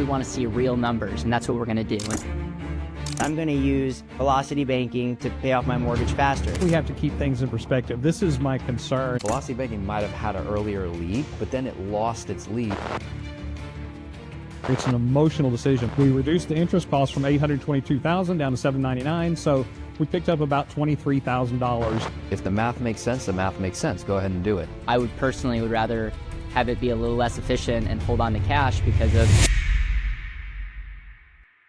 we want to see real numbers, and that's what we're going to do. I'm going to use velocity banking to pay off my mortgage faster. We have to keep things in perspective. This is my concern. Velocity banking might have had an earlier lead, but then it lost its lead. It's an emotional decision. We reduced the interest cost from $822,000 down to $799, so we picked up about $23,000. If the math makes sense, the math makes sense. Go ahead and do it. I would personally rather have it be a little less efficient and hold on to cash because of...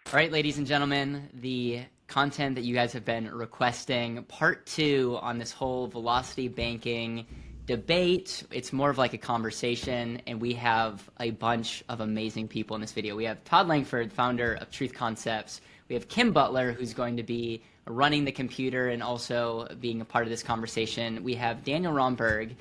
All right, ladies and gentlemen, the content that you guys have been requesting, part 2 on this whole velocity banking debate. It's more of like a conversation, and we have a bunch of amazing people in this video. We have Todd Langford, founder of Truth Concepts. We have Kim Butler, who's going to be running the computer and also being a part of this conversation. We have Daniel Rondberg,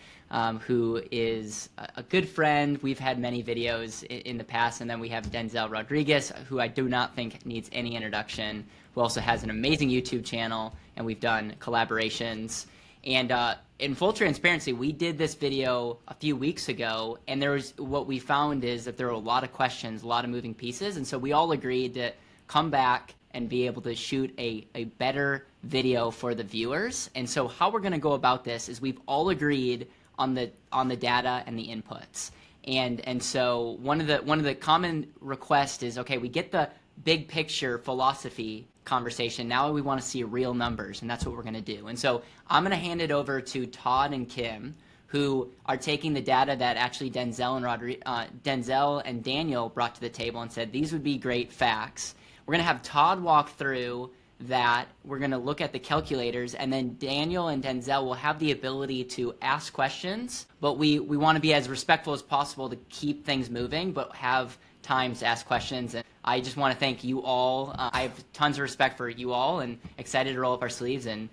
who is a good friend. We've had many videos in the past. And then we have Denzel Rodriguez, who I do not think needs any introduction, who also has an amazing YouTube channel, and we've done collaborations. And in full transparency, we did this video a few weeks ago, and what we found is that there were a lot of questions, a lot of moving pieces, and so we all agreed to come back and be able to shoot a better video for the viewers. And so how we're going to go about this is we've all agreed on the data and the inputs. And so one of the common requests is, okay, we get the big picture philosophy conversation. Now we want to see real numbers, and that's what we're going to do. And so I'm going to hand it over to Todd and Kim, who are taking the data that actually Denzel and Daniel brought to the table and said these would be great facts. We're going to have Todd walk through that. We're going to look at the calculators, and then Daniel and Denzel will have the ability to ask questions, but we want to be as respectful as possible to keep things moving, but have time to ask questions. And I just want to thank you all. I have tons of respect for you all and excited to roll up our sleeves and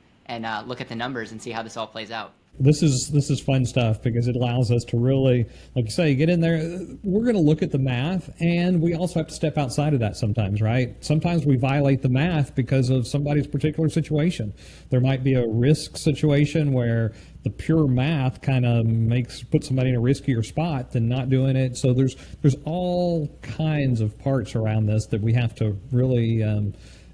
look at the numbers and see how this all plays out. This is fun stuff because it allows us to really, like you say, get in there. We're going to look at the math, and we also have to step outside of that sometimes, right? Sometimes we violate the math because of somebody's particular situation. There might be a risk situation where the pure math kind of puts somebody in a riskier spot than not doing it. So there's all kinds of parts around this that we have to really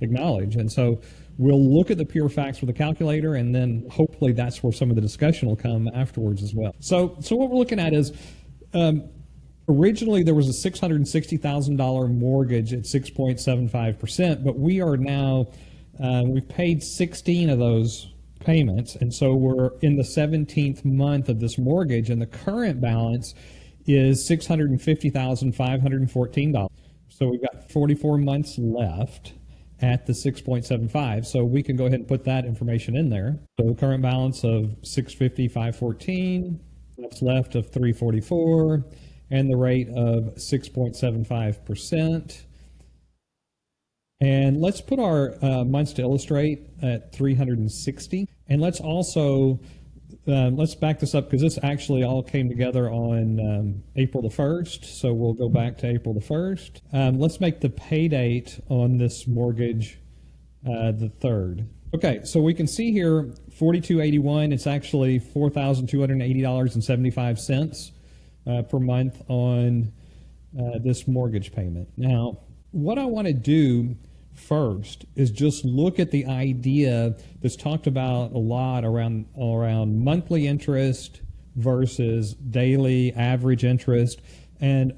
acknowledge. And so we'll look at the pure facts with a calculator, and then hopefully that's where some of the discussion will come afterwards as well. So what we're looking at is originally there was a $660,000 mortgage at 6.75%, but we are now, we've paid 16 of those payments, and so we're in the 17th month of this mortgage, and the current balance is $650,514. So we've got 44 months left at the 6.75, so we can go ahead and put that information in there. So the current balance of 650,514, what's left of 344, and the rate of 6.75%. And let's put our months to illustrate at 360, and let's also let's back this up because this actually all came together on April the 1st. So we'll go back to April the 1st. Let's make the pay date on this mortgage the 3rd. Okay, so we can see here $4,281. It's actually $4,280.75 per month on this mortgage payment. Now, what I want to do first is just look at the idea that's talked about a lot around monthly interest versus daily average interest. And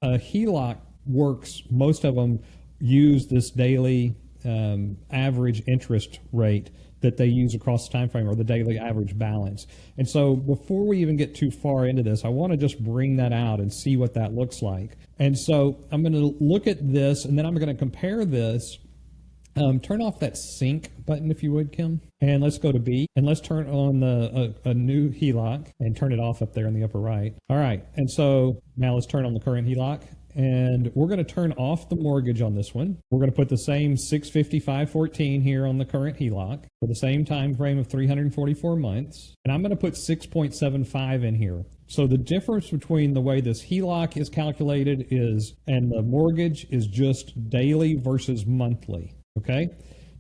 a HELOC works, most of them use this daily average interest rate that they use across the time frame, or the daily average balance. And so before we even get too far into this, I want to just bring that out and see what that looks like. And so I'm going to look at this, and then I'm going to compare this. Turn off that sync button if you would, Kim. And let's go to B, and let's turn on a new HELOC and turn it off up there in the upper right. All right, and so now let's turn on the current HELOC. And we're going to turn off the mortgage on this one. We're going to put the same 655.14 here on the current HELOC for the same time frame of 344 months. And I'm going to put 6.75 in here. So the difference between the way this HELOC is calculated and the mortgage is just daily versus monthly. Okay.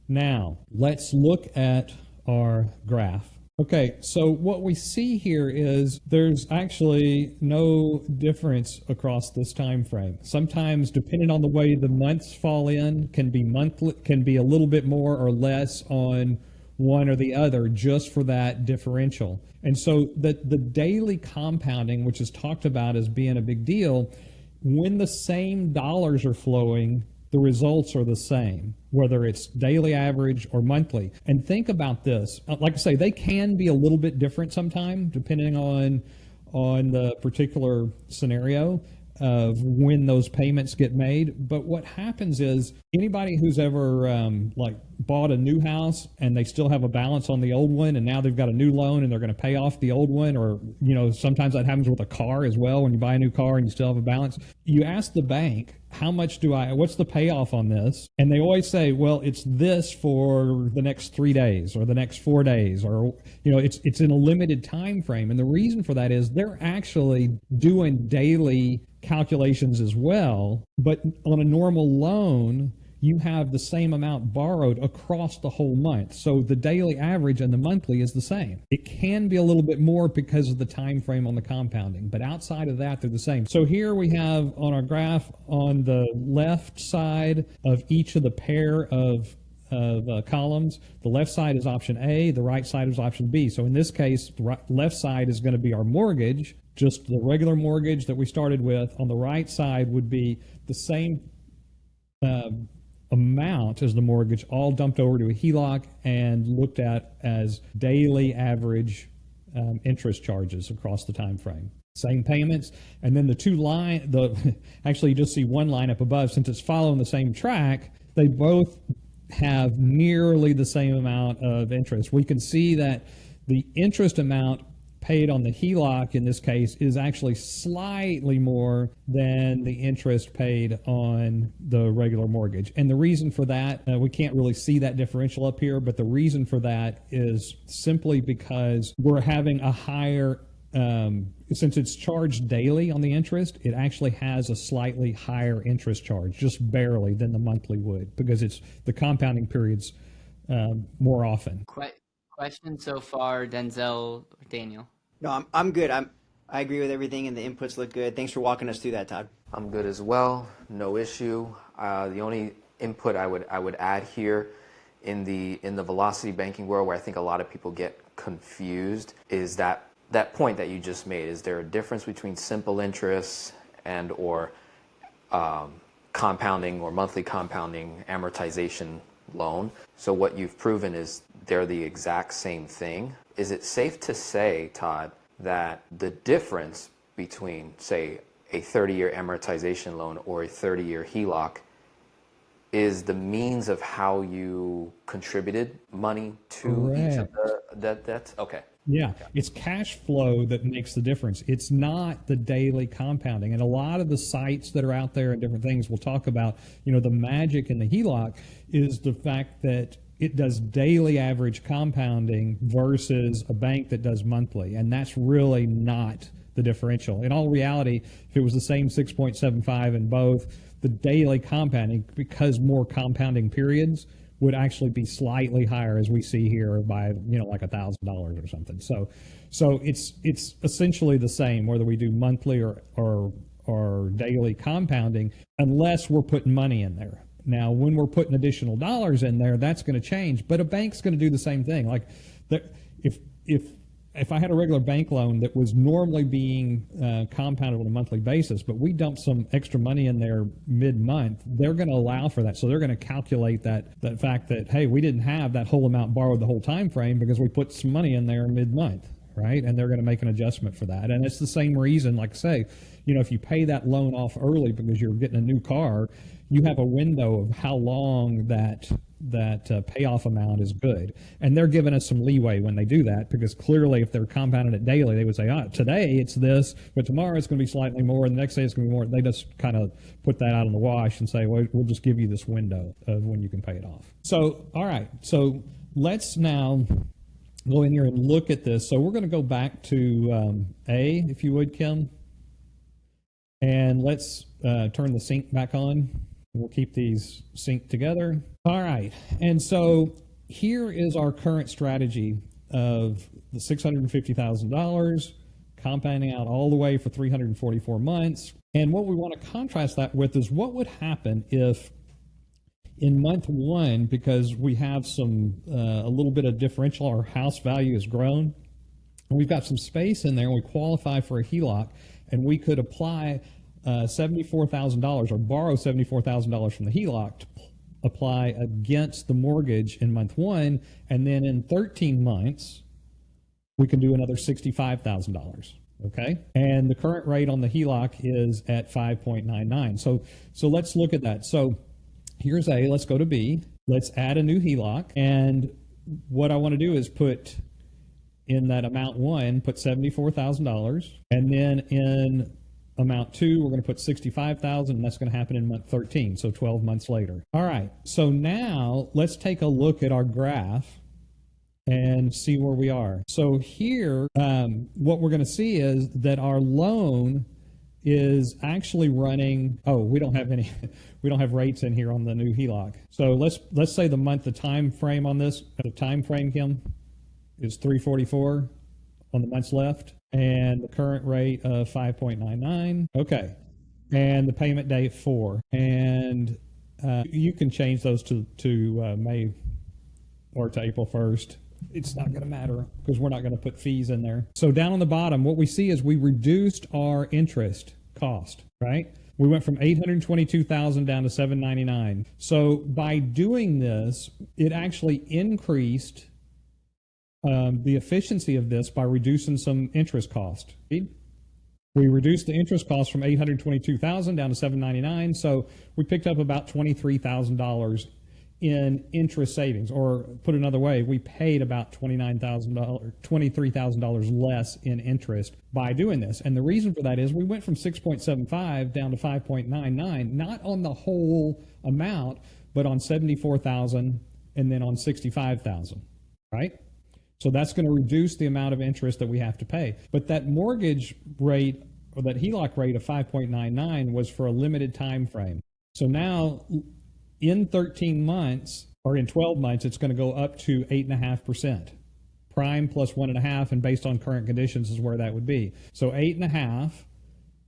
Now let's look at our graph. Okay, so what we see here is there's actually no difference across this time frame. Sometimes, depending on the way the months fall in, can be monthly, can be a little bit more or less on one or the other just for that differential. And so the daily compounding, which is talked about as being a big deal, when the same dollars are flowing, the results are the same, whether it's daily average or monthly. And think about this. Like I say, they can be a little bit different sometimes depending on the particular scenario of when those payments get made. But what happens is anybody who's ever like bought a new house and they still have a balance on the old one, and now they've got a new loan and they're going to pay off the old one, or sometimes that happens with a car as well. When you buy a new car and you still have a balance, you ask the bank, what's the payoff on this? And they always say, well, it's this for the next 3 days or the next 4 days, or it's in a limited time frame. And the reason for that is they're actually doing daily calculations as well, but on a normal loan, you have the same amount borrowed across the whole month. So the daily average and the monthly is the same. It can be a little bit more because of the time frame on the compounding, but outside of that, they're the same. So here we have on our graph on the left side of each of the pair of columns, the left side is option A, the right side is option B. So in this case, the left side is going to be our mortgage, just the regular mortgage that we started with. On the right side would be the same amount as the mortgage, all dumped over to a HELOC and looked at as daily average interest charges across the time frame. Same payments, and then actually you just see one line up above. Since it's following the same track, they both have nearly the same amount of interest. We can see that the interest amount paid on the HELOC in this case is actually slightly more than the interest paid on the regular mortgage. And the reason for that, we can't really see that differential up here, but the reason for that is simply because we're having a higher, since it's charged daily on the interest, it actually has a slightly higher interest charge, just barely, than the monthly would, because it's the compounding periods more often. Question so far, Denzel or Daniel? No, I'm good. I agree with everything, and the inputs look good. Thanks for walking us through that, Todd. I'm good as well. No issue. The only input I would add here in the velocity banking world, where I think a lot of people get confused, is that point that you just made. Is there a difference between simple interest and or compounding or monthly compounding amortization loan? So what you've proven is they're the exact same thing. Is it safe to say, Todd, that the difference between, say, a 30-year amortization loan or a 30-year HELOC is the means of how you contributed money to each of that's okay? Yeah, it's cash flow that makes the difference. It's not the daily compounding. And a lot of the sites that are out there and different things will talk about, the magic in the HELOC is the fact that it does daily average compounding versus a bank that does monthly. And that's really not the differential. In all reality, if it was the same 6.75 in both, the daily compounding, because more compounding periods, would actually be slightly higher, as we see here, by like $1,000 or something. So it's essentially the same whether we do monthly or daily compounding, unless we're putting money in there. Now, when we're putting additional dollars in there, that's going to change. But a bank's going to do the same thing. Like, if I had a regular bank loan that was normally being compounded on a monthly basis, but we dumped some extra money in there mid-month, they're going to allow for that. So they're going to calculate that fact that, hey, we didn't have that whole amount borrowed the whole time frame because we put some money in there mid-month, right? And they're going to make an adjustment for that. And it's the same reason, like say, if you pay that loan off early because you're getting a new car, you have a window of how long that payoff amount is good. And they're giving us some leeway when they do that, because clearly if they're compounding it daily, they would say, today it's this, but tomorrow it's going to be slightly more, and the next day it's going to be more. They just kind of put that out in the wash and say, well, we'll just give you this window of when you can pay it off. So, all right. So let's now go in here and look at this. So we're going to go back to A, if you would, Kim. And let's turn the sync back on. We'll keep these synced together. All right. And so here is our current strategy of the $650,000, compounding out all the way for 344 months. And what we want to contrast that with is what would happen if in month one, because we have a little bit of differential, our house value has grown, and we've got some space in there, and we qualify for a HELOC, and we could apply $74,000 or borrow $74,000 from the HELOC to apply against the mortgage in month one, and then in 13 months, we can do another $65,000. Okay, and the current rate on the HELOC is at 5.99. So let's look at that. So here's A. Let's go to B. Let's add a new HELOC, and what I want to do is put in that amount one, put $74,000, and then in amount two, we're going to put $65,000, and that's going to happen in month 13, so 12 months later. All right, so now let's take a look at our graph and see where we are. So here, what we're going to see is that our loan is actually running. Oh, we don't have any. We don't have rates in here on the new HELOC. So let's say the time frame on this. The time frame, Kim, is 344 on the months left, and the current rate of 5.99. Okay, and the payment date 4, and you can change those to May or to April 1st. It's not going to matter because we're not going to put fees in there. So down on the bottom, what we see is we reduced our interest cost, right? We went from $822,000 down to $799. So by doing this, it actually increased the efficiency of this by reducing some interest cost. We reduced the interest cost from $822,000 down to $799. So we picked up about $23,000 in interest savings, or put another way, we paid about $23,000 less in interest by doing this. And the reason for that is we went from 6.75 down to 5.99, not on the whole amount, but on 74,000 and then on 65,000, right? So that's going to reduce the amount of interest that we have to pay. But that mortgage rate, or that HELOC rate of 5.99 was for a limited time frame. So now in 13 months, or in 12 months, it's going to go up to 8.5%. Prime plus 1.5, and based on current conditions is where that would be. So 8.5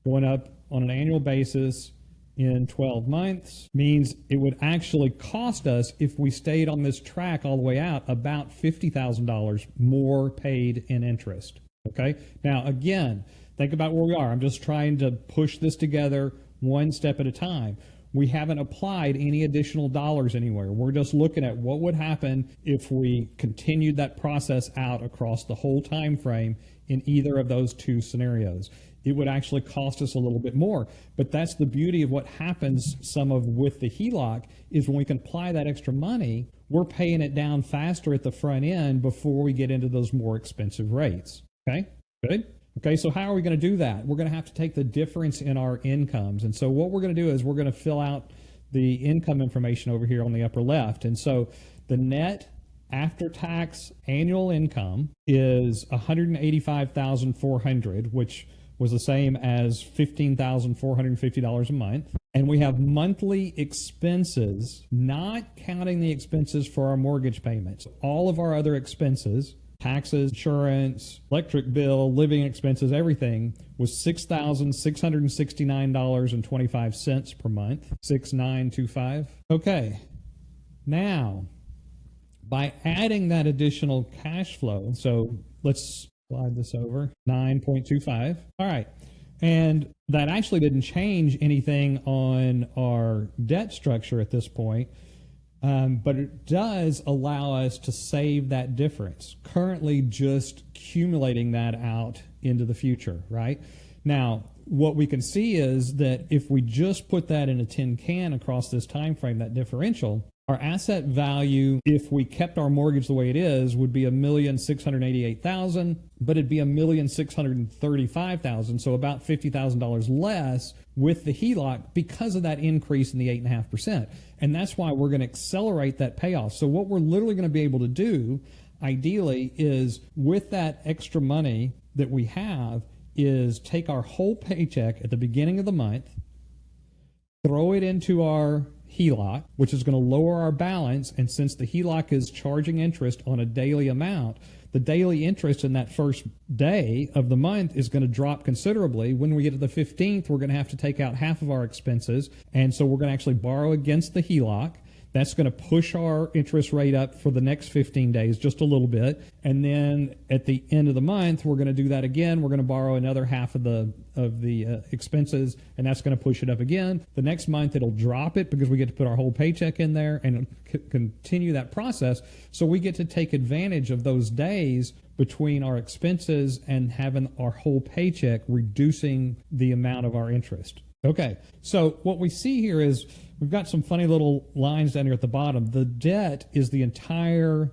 going up on an annual basis in 12 months means it would actually cost us, if we stayed on this track all the way out, about $50,000 more paid in interest. Okay? Now, again, think about where we are. I'm just trying to push this together one step at a time. We haven't applied any additional dollars anywhere. We're just looking at what would happen if we continued that process out across the whole time frame in either of those two scenarios. It would actually cost us a little bit more. But that's the beauty of what happens with the HELOC, is when we can apply that extra money, we're paying it down faster at the front end before we get into those more expensive rates. Okay, good. Okay, so how are we going to do that? We're going to have to take the difference in our incomes. And so what we're going to do is we're going to fill out the income information over here on the upper left. And so the net after-tax annual income is $185,400, which was the same as $15,450 a month. And we have monthly expenses, not counting the expenses for our mortgage payments. All of our other expenses, taxes, insurance, electric bill, living expenses, everything was $6,669.25 per month, 6,925. Okay, now by adding that additional cash flow, so let's slide this over, 9.25. All right, and that actually didn't change anything on our debt structure at this point. But it does allow us to save that difference, currently just accumulating that out into the future, right? Now, what we can see is that if we just put that in a tin can across this time frame, that differential, our asset value, if we kept our mortgage the way it is, would be $1,688,000, but it'd be $1,635,000, so about $50,000 less with the HELOC because of that increase in the 8.5%. And that's why we're going to accelerate that payoff. So what we're literally going to be able to do, ideally, is with that extra money that we have, is take our whole paycheck at the beginning of the month, throw it into our HELOC, which is going to lower our balance. And since the HELOC is charging interest on a daily amount, the daily interest in that first day of the month is going to drop considerably. When we get to the 15th, we're going to have to take out half of our expenses. And so we're going to actually borrow against the HELOC. That's going to push our interest rate up for the next 15 days just a little bit. And then at the end of the month, we're going to do that again. We're going to borrow another half of the expenses, and that's going to push it up again. The next month, it'll drop it because we get to put our whole paycheck in there and continue that process. So we get to take advantage of those days between our expenses and having our whole paycheck, reducing the amount of our interest. Okay, so what we see here is we've got some funny little lines down here at the bottom. The debt is the entire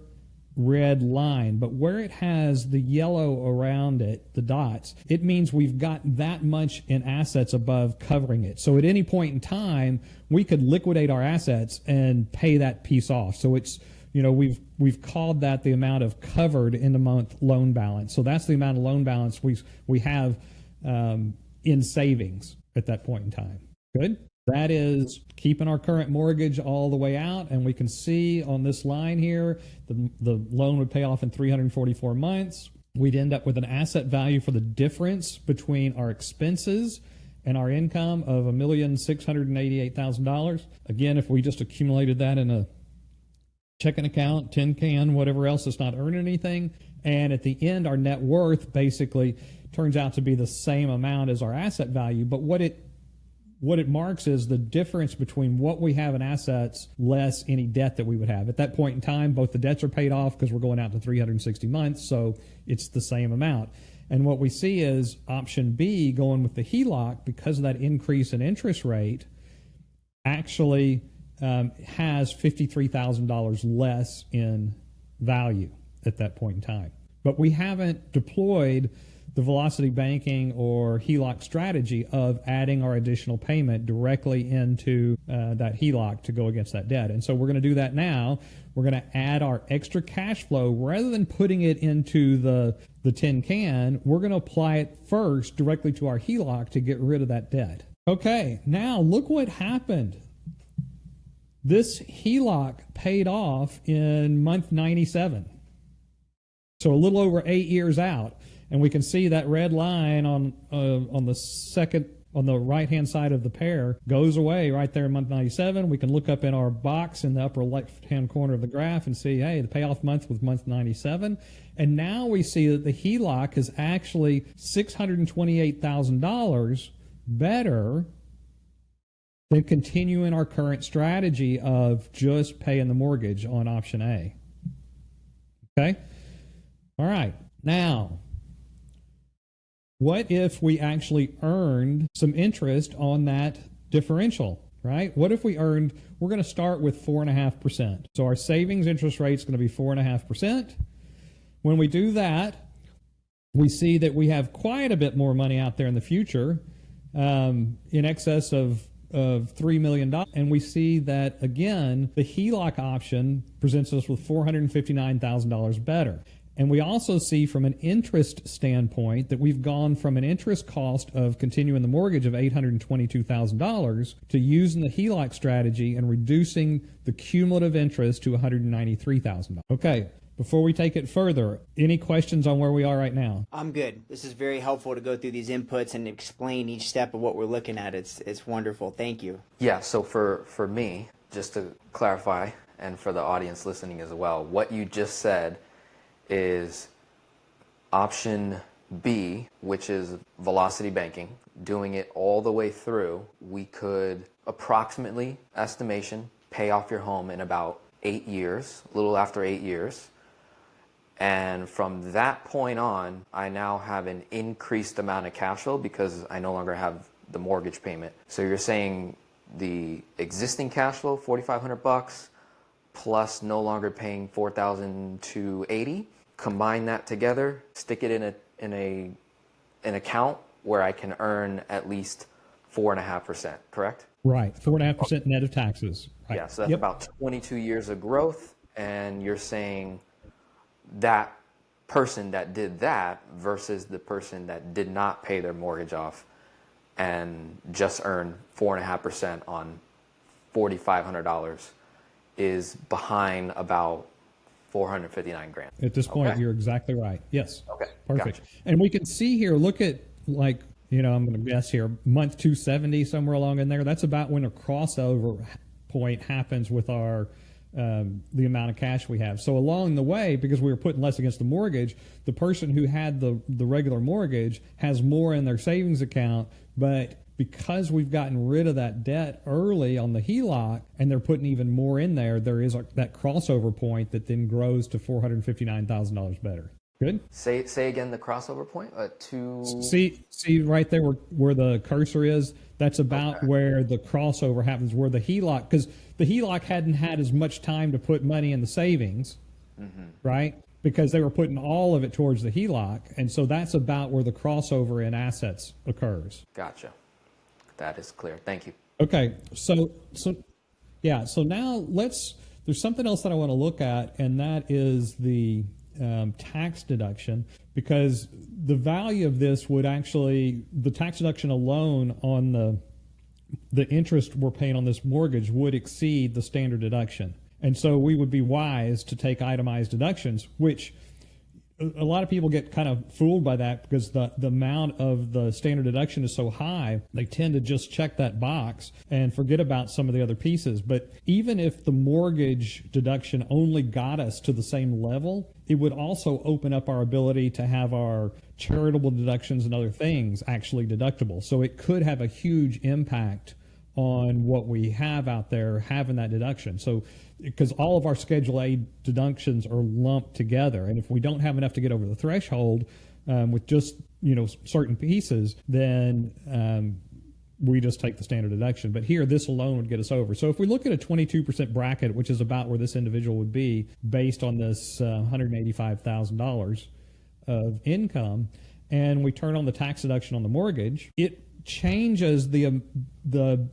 red line, but where it has the yellow around it, the dots, it means we've got that much in assets above covering it. So at any point in time, we could liquidate our assets and pay that piece off. So it's, we've called that the amount of covered in the month loan balance. So that's the amount of loan balance we have in savings at that point in time. Good. That is keeping our current mortgage all the way out. And we can see on this line here, the loan would pay off in 344 months. We'd end up with an asset value for the difference between our expenses and our income of $1,688,000. Again, if we just accumulated that in a checking account, tin can, whatever else that's not earning anything, and at the end, our net worth basically turns out to be the same amount as our asset value. But what it marks is the difference between what we have in assets less any debt that we would have. At that point in time, both the debts are paid off because we're going out to 360 months, so it's the same amount. And what we see is option B, going with the HELOC, because of that increase in interest rate, actually has $53,000 less in value at that point in time. But we haven't deployed the velocity banking or HELOC strategy of adding our additional payment directly into that HELOC to go against that debt. And so we're going to do that now. We're going to add our extra cash flow rather than putting it into the tin can. We're going to apply it first directly to our HELOC to get rid of that debt. Okay, now look what happened. This HELOC paid off in month 97. So a little over 8 years out. And we can see that red line on the right-hand side of the pair goes away right there in month 97. We can look up in our box in the upper left-hand corner of the graph and see, hey, the payoff month was month 97. And now we see that the HELOC is actually $628,000 better than continuing our current strategy of just paying the mortgage on option A. Okay? All right. Now, what if we actually earned some interest on that differential, right? What if we're going to start with 4.5%. So our savings interest rate is going to be 4.5%. When we do that, we see that we have quite a bit more money out there in the future, in excess of $3 million. And we see that, again, the HELOC option presents us with $459,000 better. And we also see from an interest standpoint that we've gone from an interest cost of continuing the mortgage of $822,000 to using the HELOC strategy and reducing the cumulative interest to $193,000. Okay, before we take it further, any questions on where we are right now? I'm good. This is very helpful to go through these inputs and explain each step of what we're looking at. It's wonderful. Thank you. Yeah, so for me, just to clarify, and for the audience listening as well, what you just said is option B, which is velocity banking, doing it all the way through. We could approximately, estimation, pay off your home in about 8 years, a little after 8 years. And from that point on, I now have an increased amount of cash flow because I no longer have the mortgage payment. So you're saying the existing cash flow, $4,500, plus no longer paying $4,280. Combine that together, stick it in an account where I can earn at least 4.5%, correct? Right, 4.5% net of taxes. Right. Yeah, so that's about 22 years of growth, and you're saying that person that did that versus the person that did not pay their mortgage off and just earned 4.5% on $4,500 is behind about 459 grand. At this point, Okay. you're exactly right. Yes. Okay. Perfect. Gotcha. And we can see here, look at like, I'm going to guess here, month 270, somewhere along in there. That's about when a crossover point happens with our the amount of cash we have. So along the way, because we were putting less against the mortgage, the person who had the regular mortgage has more in their savings account, but because we've gotten rid of that debt early on the HELOC and they're putting even more in there, there is that crossover point that then grows to $459,000 better. Good. Say again the crossover point. See right there where the cursor is. That's about where the crossover happens. Where the HELOC, because the HELOC hadn't had as much time to put money in the savings, right? Because they were putting all of it towards the HELOC, and so that's about where the crossover in assets occurs. Gotcha. That is clear. Thank you. Okay, so now there's something else that I want to look at, and that is the tax deduction, because the value of this would actually, the tax deduction alone on the interest we're paying on this mortgage would exceed the standard deduction. And so we would be wise to take itemized deductions, which a lot of people get kind of fooled by that because the amount of the standard deduction is so high, they tend to just check that box and forget about some of the other pieces. But even if the mortgage deduction only got us to the same level, it would also open up our ability to have our charitable deductions and other things actually deductible. So it could have a huge impact on what we have out there having that deduction. So because all of our Schedule A deductions are lumped together, and if we don't have enough to get over the threshold with just certain pieces, then we just take the standard deduction. But here, this alone would get us over. So if we look at a 22% bracket, which is about where this individual would be based on this $185,000 of income, and we turn on the tax deduction on the mortgage, it changes the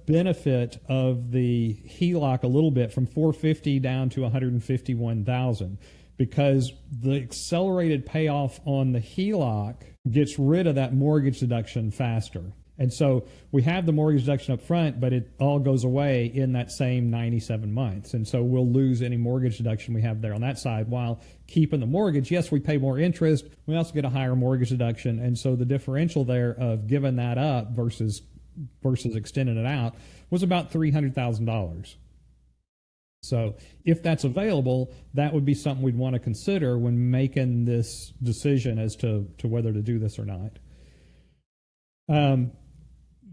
benefit of the HELOC a little bit from 450 down to 151,000, because the accelerated payoff on the HELOC gets rid of that mortgage deduction faster. And so we have the mortgage deduction up front, but it all goes away in that same 97 months. And so we'll lose any mortgage deduction we have there on that side while keeping the mortgage. Yes, we pay more interest. We also get a higher mortgage deduction. And so the differential there of giving that up versus extending it out was about $300,000. So if that's available, that would be something we'd want to consider when making this decision as to whether to do this or not.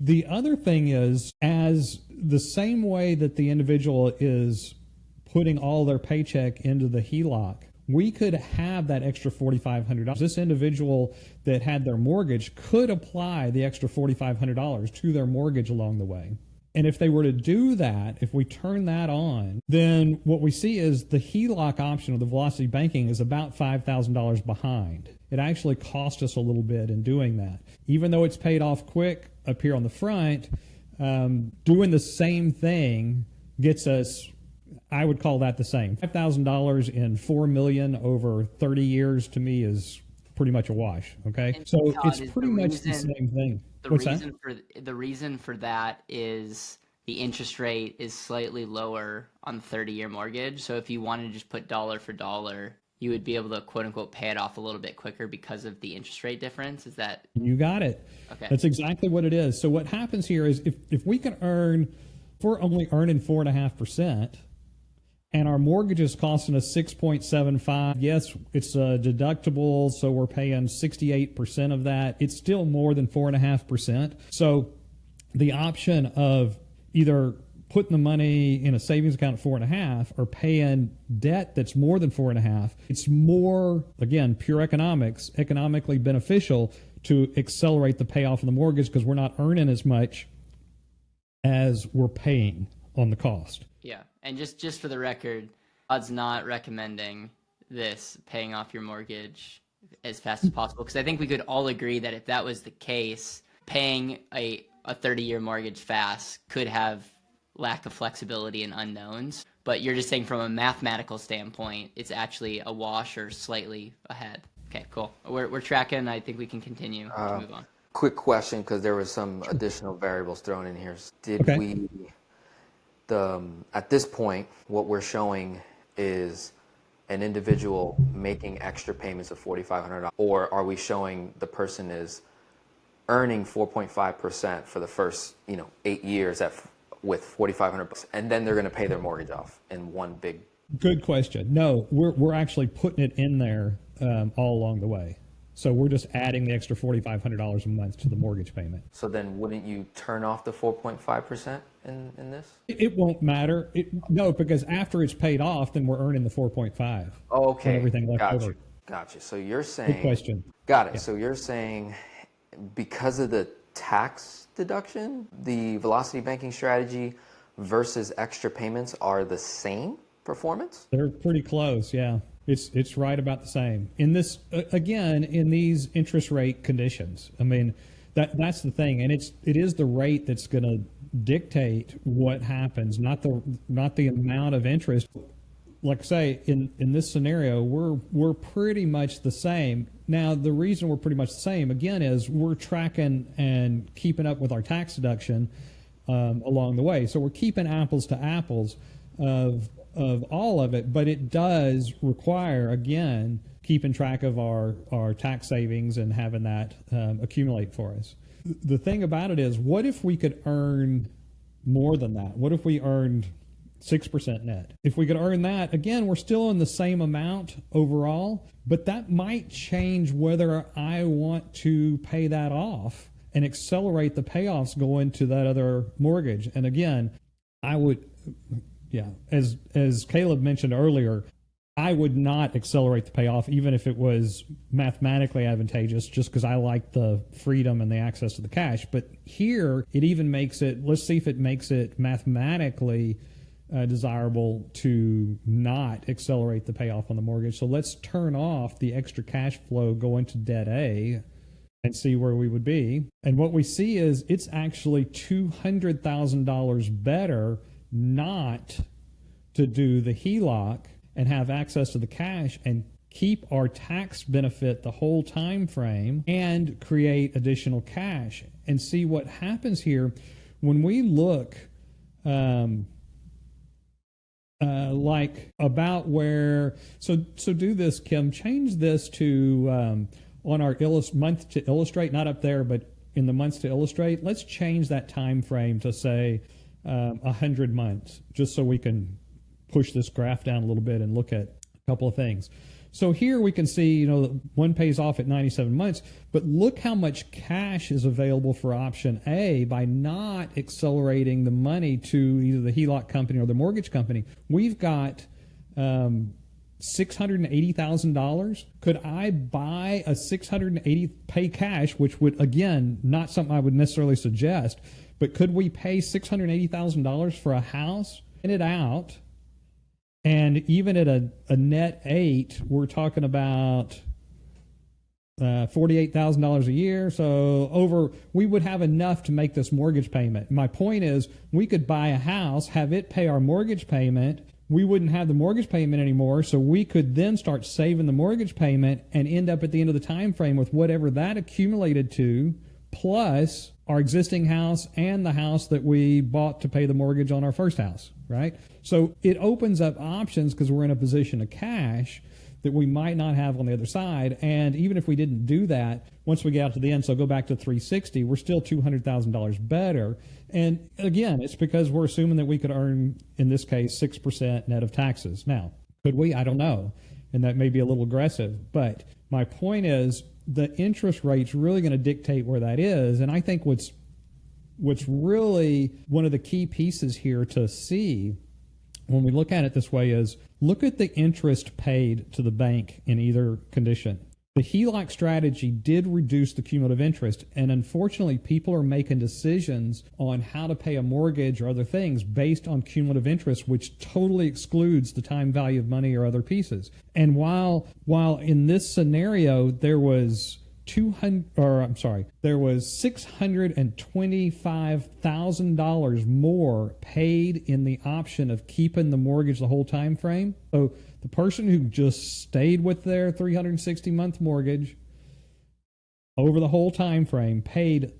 The other thing is, as the same way that the individual is putting all their paycheck into the HELOC, we could have that extra $4,500. This individual that had their mortgage could apply the extra $4,500 to their mortgage along the way. And if they were to do that, if we turn that on, then what we see is the HELOC option of the Velocity Banking is about $5,000 behind. It actually cost us a little bit in doing that. Even though it's paid off quick up here on the front, doing the same thing gets us, I would call that the same. $5,000 in $4 million over 30 years to me is pretty much a wash. Okay, And so Todd, it's pretty much the same thing. The reason for that is the interest rate is slightly lower on the 30-year mortgage. So if you wanted to just put dollar for dollar, you would be able to quote unquote pay it off a little bit quicker because of the interest rate difference. Is that? You got it. Okay. That's exactly what it is. So what happens here is if we can if we're only earning 4.5%, and our mortgage is costing us 6.75. Yes, it's deductible, so we're paying 68% of that. It's still more than 4.5%. So the option of either putting the money in a savings account at 4.5 or paying debt that's more than 4.5, it's more, again, pure economically beneficial to accelerate the payoff of the mortgage because we're not earning as much as we're paying on the cost. Yeah, and just for the record, Todd's not recommending this paying off your mortgage as fast as possible, because I think we could all agree that if that was the case, paying a 30-year mortgage fast could have lack of flexibility and unknowns. But you're just saying from a mathematical standpoint, it's actually a wash or slightly ahead. Okay, cool. We're tracking. I think we can continue to move on. Quick question, because there was some additional variables thrown in here. At this point, what we're showing is an individual making extra payments of $4,500, or are we showing the person is earning 4.5% for the first 8 years with $4,500, and then they're going to pay their mortgage off in one big? Good question. No, we're actually putting it in there all along the way. So we're just adding the extra $4,500 a month to the mortgage payment. So then wouldn't you turn off the 4.5% in this? It won't matter. No, because after it's paid off, then we're earning the 4.5. Oh, okay. And everything left Gotcha. over. Gotcha. So you're saying. Good question. Got it. Yeah. So you're saying because of the tax deduction, the velocity banking strategy versus extra payments are the same performance? They're pretty close, yeah. It's right about the same. In this, again, in these interest rate conditions, I mean, that's the thing, and it is the rate that's going to dictate what happens, not the amount of interest. Like I say, in this scenario, we're pretty much the same. Now, the reason we're pretty much the same, again, is we're tracking and keeping up with our tax deduction along the way. So we're keeping apples to apples of all of it, but it does require, again, keeping track of our tax savings and having that accumulate for us. The thing about it is, what if we could earn more than that? What if we earned 6% net? If we could earn that, again, we're still in the same amount overall, but that might change whether I want to pay that off and accelerate the payoffs going to that other mortgage. And again, I would, yeah, as Caleb mentioned earlier, I would not accelerate the payoff even if it was mathematically advantageous, just because I like the freedom and the access to the cash. But here, it even makes it, let's see if it makes it mathematically desirable to not accelerate the payoff on the mortgage. So let's turn off the extra cash flow going to debt A and see where we would be. And what we see is it's actually $200,000 better not to do the HELOC and have access to the cash and keep our tax benefit the whole time frame and create additional cash. And see what happens here when we look like about where, so do this, Kim, change this to on our month to illustrate, not up there, but in the months to illustrate, let's change that time frame to say 100 months, just so we can push this graph down a little bit and look at a couple of things. So here we can see, one pays off at 97 months, but look how much cash is available for option A by not accelerating the money to either the HELOC company or the mortgage company. We've got $680,000. Could I buy a $680 pay cash, which would, again, not something I would necessarily suggest, but could we pay $680,000 for a house, rent it out, and even at a net 8, we're talking about $48,000 a year. So we would have enough to make this mortgage payment. My point is, we could buy a house, have it pay our mortgage payment. We wouldn't have the mortgage payment anymore, so we could then start saving the mortgage payment and end up at the end of the time frame with whatever that accumulated to, plus our existing house and the house that we bought to pay the mortgage on our first house, right? So it opens up options because we're in a position of cash that we might not have on the other side. And even if we didn't do that, once we get out to the end, so go back to 360, we're still $200,000 better. And again, it's because we're assuming that we could earn, in this case, 6% net of taxes. Now, could we? I don't know. And that may be a little aggressive. But my point is, the interest rate's really going to dictate where that is. And I think what's really one of the key pieces here to see when we look at it this way is, look at the interest paid to the bank in either condition. The HELOC strategy did reduce the cumulative interest, and unfortunately, people are making decisions on how to pay a mortgage or other things based on cumulative interest, which totally excludes the time value of money or other pieces. And while in this scenario there was $625,000 more paid in the option of keeping the mortgage the whole time frame. So the person who just stayed with their 360-month mortgage over the whole time frame paid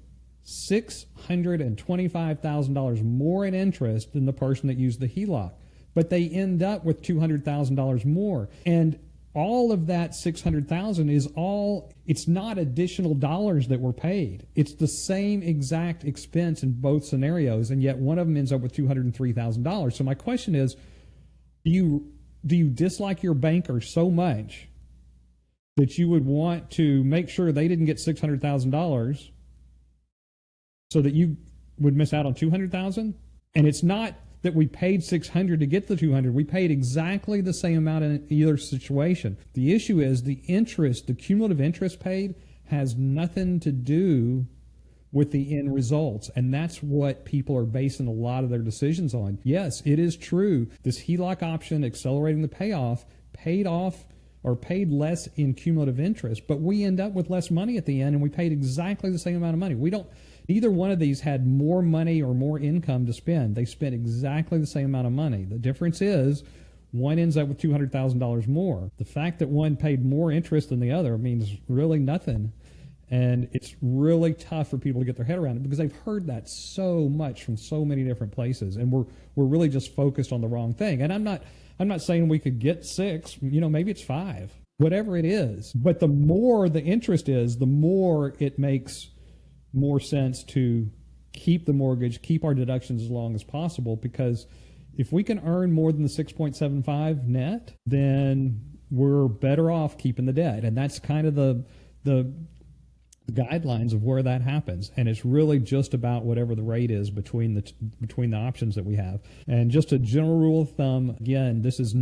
$625,000 more in interest than the person that used the HELOC. but they end up with $200,000 more. And all of that $600,000 is it's not additional dollars that were paid. It's the same exact expense in both scenarios, and yet one of them ends up with $203,000. So my question is, do you dislike your banker so much that you would want to make sure they didn't get $600,000 so that you would miss out on $200,000? And it's not that we paid $600 to get the $200. We paid exactly the same amount in either situation. The issue is the interest, the cumulative interest paid, has nothing to do with the end results. And that's what people are basing a lot of their decisions on. Yes, it is true. This HELOC option, accelerating the payoff, paid off or paid less in cumulative interest, but we end up with less money at the end, and we paid exactly the same amount of money. Neither one of these had more money or more income to spend. They spent exactly the same amount of money. The difference is one ends up with $200,000 more. The fact that one paid more interest than the other means really nothing. And it's really tough for people to get their head around it because they've heard that so much from so many different places. And we're really just focused on the wrong thing. And I'm not saying we could get 6, maybe it's 5, whatever it is. But the more the interest is, the more it makes more sense to keep the mortgage, keep our deductions as long as possible, because if we can earn more than the 6.75 net, then we're better off keeping the debt. And that's kind of the guidelines of where that happens. And it's really just about whatever the rate is between the options that we have. And just a general rule of thumb, again, this is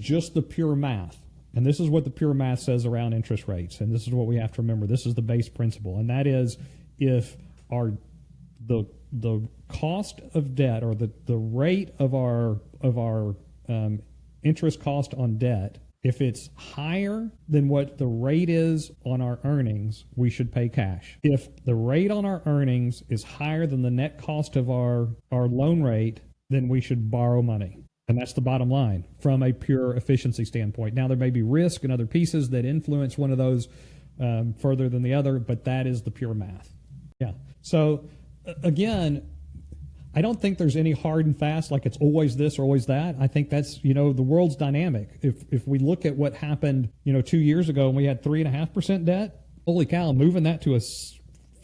just the pure math. And this is what the pure math says around interest rates. And this is what we have to remember. This is the base principle. And that is, if the cost of debt, or the rate of our interest cost on debt, if it's higher than what the rate is on our earnings, we should pay cash. If the rate on our earnings is higher than the net cost of our loan rate, then we should borrow money. And that's the bottom line from a pure efficiency standpoint. Now, there may be risk and other pieces that influence one of those further than the other, but that is the pure math. Yeah. So, again, I don't think there's any hard and fast, like it's always this or always that. I think that's, the world's dynamic. If we look at what happened, 2 years ago and we had 3.5% debt, holy cow, moving that to a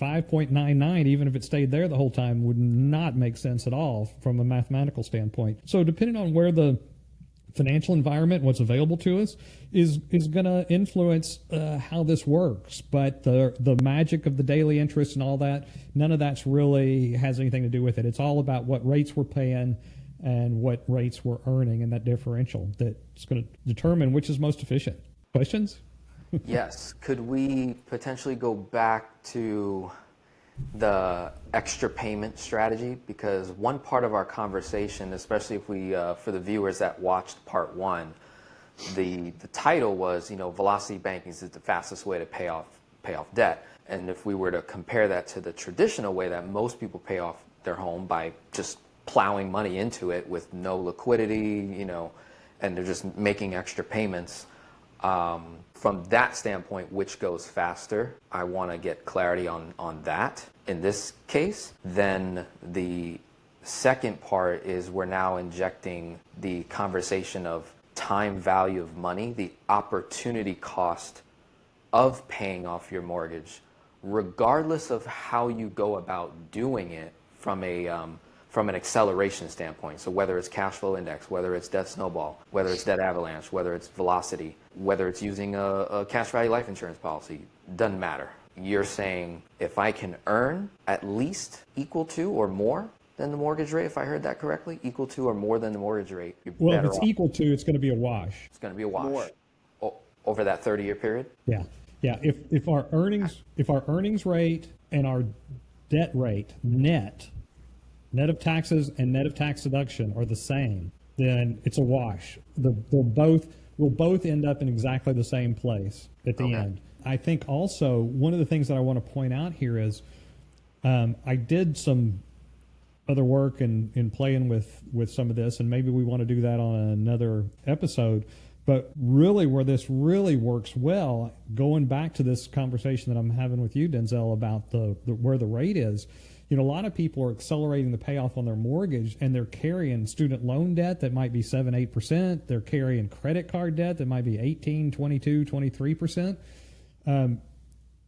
5.99, even if it stayed there the whole time, would not make sense at all from a mathematical standpoint. So depending on where the financial environment, what's available to us, is going to influence how this works. But the magic of the daily interest and all that, none of that's really has anything to do with it. It's all about what rates we're paying and what rates we're earning, and that differential that's going to determine which is most efficient. Questions? Yes. Could we potentially go back to the extra payment strategy? Because one part of our conversation, especially if we, for the viewers that watched part 1, the title was, velocity banking is the fastest way to pay off debt. And if we were to compare that to the traditional way that most people pay off their home by just plowing money into it with no liquidity, and they're just making extra payments. From that standpoint, which goes faster? I want to get clarity on that in this case. Then the second part is we're now injecting the conversation of time value of money, the opportunity cost of paying off your mortgage, regardless of how you go about doing it from an acceleration standpoint. So whether it's cash flow index, whether it's debt snowball, whether it's debt avalanche, whether it's velocity, whether it's using a cash value life insurance policy, doesn't matter. You're saying if I can earn at least equal to or more than the mortgage rate, if I heard that correctly, equal to or more than the mortgage rate, you're well, better if it's off. equal to, it's going to be a wash. It's going to be a wash over that 30-year period. Yeah. If our earnings rate and our debt rate net of taxes and net of tax deduction are the same, then it's a wash. We'll both end up in exactly the same place at the end. I think also one of the things that I want to point out here is I did some other work in playing with some of this, and maybe we want to do that on another episode. But really, where this really works well, going back to this conversation that I'm having with you, Denzel, about where the rate is You know, a lot of people are accelerating the payoff on their mortgage, and they're carrying student loan debt that might be 7, 8%. They're carrying credit card debt that might be 18, 22, 23%.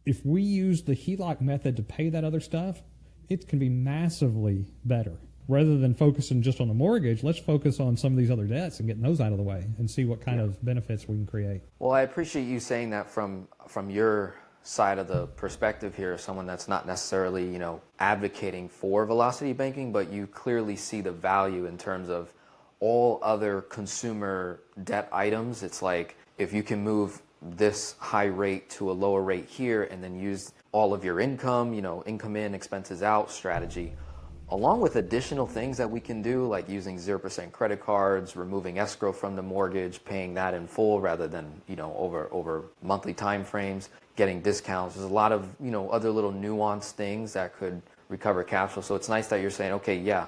If we use the HELOC method to pay that other stuff, it can be massively better. Rather than focusing just on the mortgage, let's focus on some of these other debts and getting those out of the way and see what kind of benefits we can create. Well, I appreciate you saying that from your side of the perspective here, someone that's not necessarily, you know, advocating for velocity banking, but you clearly see the value in terms of all other consumer debt items. It's like if you can move this high rate to a lower rate here and then use all of your income, you know, income in, expenses out strategy, along with additional things that we can do, like using 0% credit cards, removing escrow from the mortgage, paying that in full rather than, you know, over monthly time frames, getting discounts. There's a lot of, you know, other little nuanced things that could recover cash flow. So it's nice that you're saying, okay, yeah,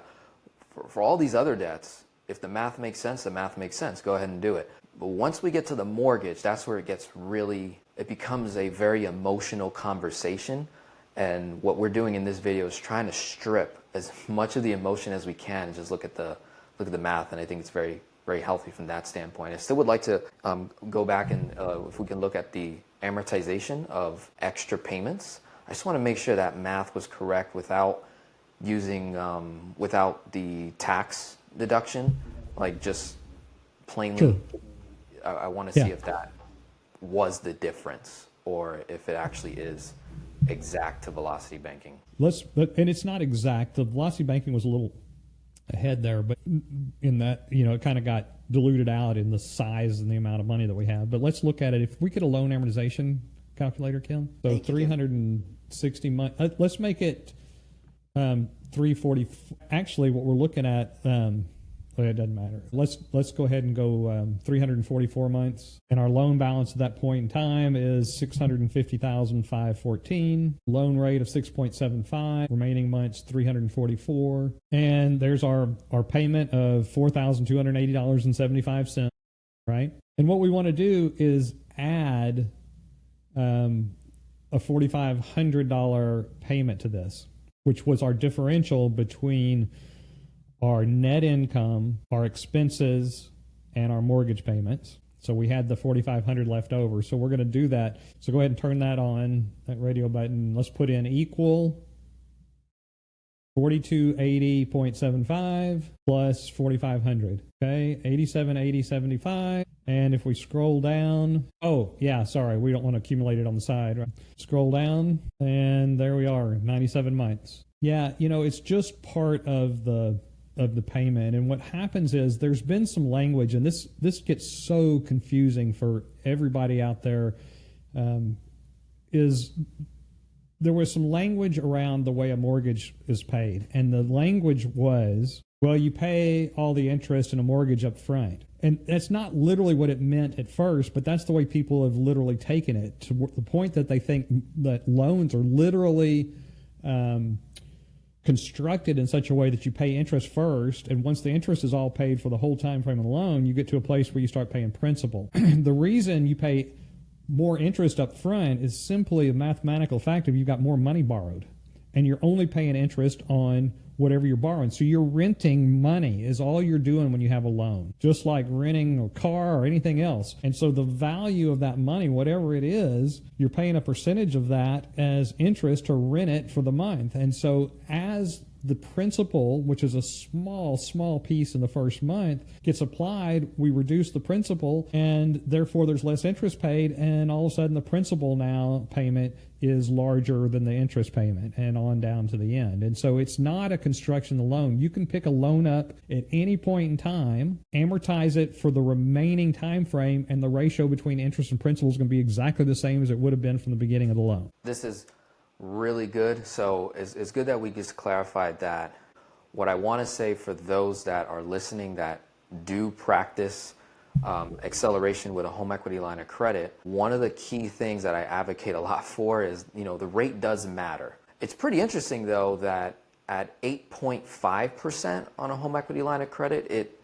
for all these other debts, if the math makes sense, the math makes sense. Go ahead and do it. But once we get to the mortgage, that's where it gets really, it becomes a very emotional conversation. And what we're doing in this video is trying to strip as much of the emotion as we can and just look at the math. And I think it's very, very healthy from that standpoint. I still would like to go back and if we can look at the amortization of extra payments. I just want to make sure that math was correct without using without the tax deduction, like just plainly. Sure. I want to see if that was the difference or if it actually is exact to velocity banking. And it's not exact. The velocity banking was a little ahead there, but in that, you know, it kind of got diluted out in the size and the amount of money that we have. But let's look at it. If we get a loan amortization calculator, Kim, so 360 months, let's make it 340. Actually, what we're looking at, it doesn't matter. Let's go ahead and go 344 months, and our loan balance at that point in time is 650,514. Loan rate of 6.75. Remaining months 344, and there's our payment of $4,280.75. Right, and what we want to do is add a $4,500 payment to this, which was our differential between our net income, our expenses, and our mortgage payments. So we had the $4,500 left over. So we're going to do that. So go ahead and turn that on, that radio button. Let's put in equal 4280.75 plus 4,500. Okay, 8780.75. And if we scroll down, oh yeah, sorry, we don't want to accumulate it on the side. Right? Scroll down, and there we are, 97 months. Yeah, you know, it's just part of the payment. And what happens is there's been some language, and this gets so confusing for everybody out there, is there was some language around the way a mortgage is paid. And the language was, well, you pay all the interest in a mortgage up front. And that's not literally what it meant at first, but that's the way people have literally taken it, to the point that they think that loans are literally constructed in such a way that you pay interest first, and once the interest is all paid for the whole time frame of the loan, you get to a place where you start paying principal. The reason you pay more interest up front is simply a mathematical fact of you've got more money borrowed, and you're only paying interest on whatever you're borrowing. So you're renting money is all you're doing when you have a loan, just like renting a car or anything else. And so the value of that money, whatever it is, you're paying a percentage of that as interest to rent it for the month. And so as the principal, which is a small piece in the first month, gets applied, we reduce the principal, and therefore there's less interest paid, and all of a sudden the principal now payment is larger than the interest payment, and on down to the end. And so it's not a construction of the loan. You can pick a loan up at any point in time, amortize it for the remaining time frame, and the ratio between interest and principal is going to be exactly the same as it would have been from the beginning of the loan. This is really good. So it's good that we just clarified that. What I want to say for those that are listening that do practice acceleration with a home equity line of credit, one of the key things that I advocate a lot for is, you know, the rate does matter. It's pretty interesting though that at 8.5% on a home equity line of credit, it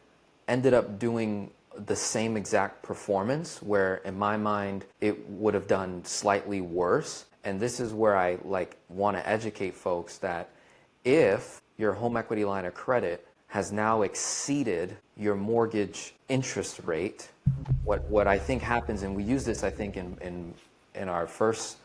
ended up doing the same exact performance, where in my mind it would have done slightly worse. And this is where I want to educate folks that if your home equity line of credit has now exceeded your mortgage interest rate, what I think happens, and we use this, I think, in our first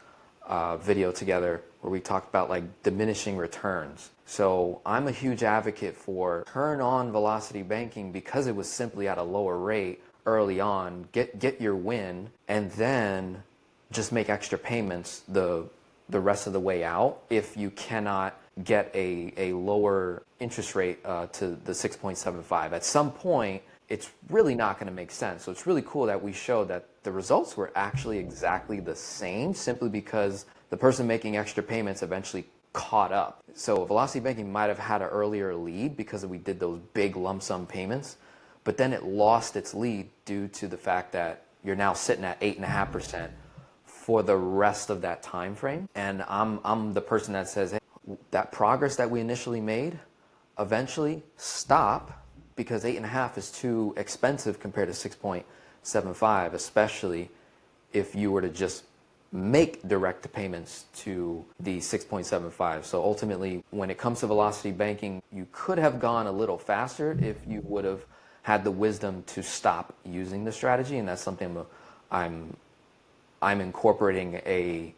video together, where we talked about like diminishing returns. So I'm a huge advocate for turn on velocity banking because it was simply at a lower rate early on, get your win, and then just make extra payments the rest of the way out if you cannot get a lower interest rate to the 6.75. At some point, it's really not going to make sense. So it's really cool that we showed that the results were actually exactly the same, simply because the person making extra payments eventually caught up. So velocity banking might have had an earlier lead because we did those big lump sum payments, but then it lost its lead due to the fact that you're now sitting at 8.5% for the rest of that time frame. And I'm the person that says, hey, that progress that we initially made, eventually stop, because 8.5 is too expensive compared to 6.75, especially if you were to just make direct payments to the 6.75. So ultimately, when it comes to velocity banking, you could have gone a little faster if you would have had the wisdom to stop using the strategy. And that's something I'm incorporating a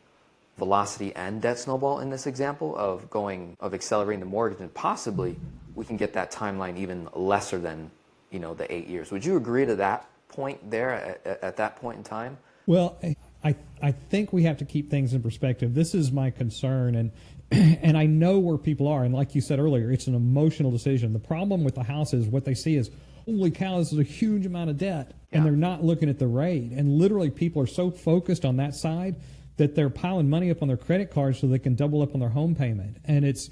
velocity and debt snowball in this example of accelerating the mortgage, and possibly we can get that timeline even lesser than, the 8 years. Would you agree to that point there at that point in time? Well, I think we have to keep things in perspective. This is my concern, and I know where people are. And like you said earlier, it's an emotional decision. The problem with the house is what they see is, holy cow, this is a huge amount of debt. And they're not looking at the rate. And literally people are so focused on that side that they're piling money up on their credit cards so they can double up on their home payment. And it's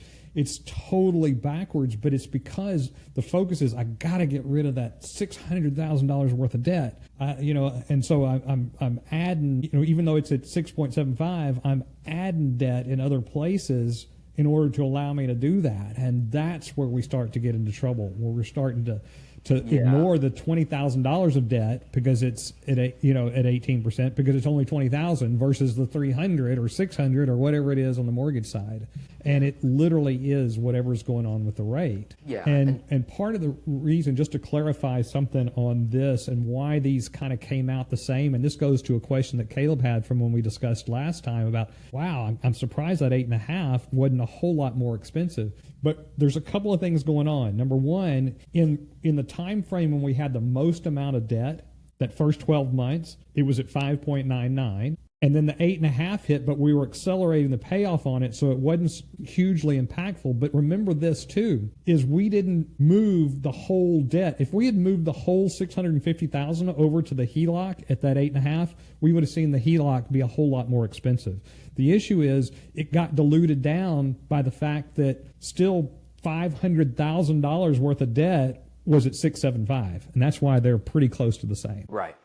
totally backwards, but it's because the focus is, I got to get rid of that $600,000 worth of debt. And so I'm adding, even though it's at 6.75, I'm adding debt in other places in order to allow me to do that. And that's where we start to get into trouble, where we're starting to ignore the $20,000 of debt because it's at 18%, because it's only $20,000 versus the $300 or $600 or whatever it is on the mortgage side. And it literally is whatever's going on with the rate. Yeah. And part of the reason, just to clarify something on this and why these kind of came out the same, and this goes to a question that Caleb had from when we discussed last time about, wow, I'm surprised that 8.5 wasn't a whole lot more expensive. But there's a couple of things going on. Number one, in the time frame when we had the most amount of debt, that first 12 months, it was at 5.99. And then the 8.5 hit, but we were accelerating the payoff on it, so it wasn't hugely impactful. But remember this too, is we didn't move the whole debt. If we had moved the whole $650,000 over to the HELOC at that 8.5, we would have seen the HELOC be a whole lot more expensive. The issue is it got diluted down by the fact that still $500,000 worth of debt was at 6.75, and that's why they're pretty close to the same. Right.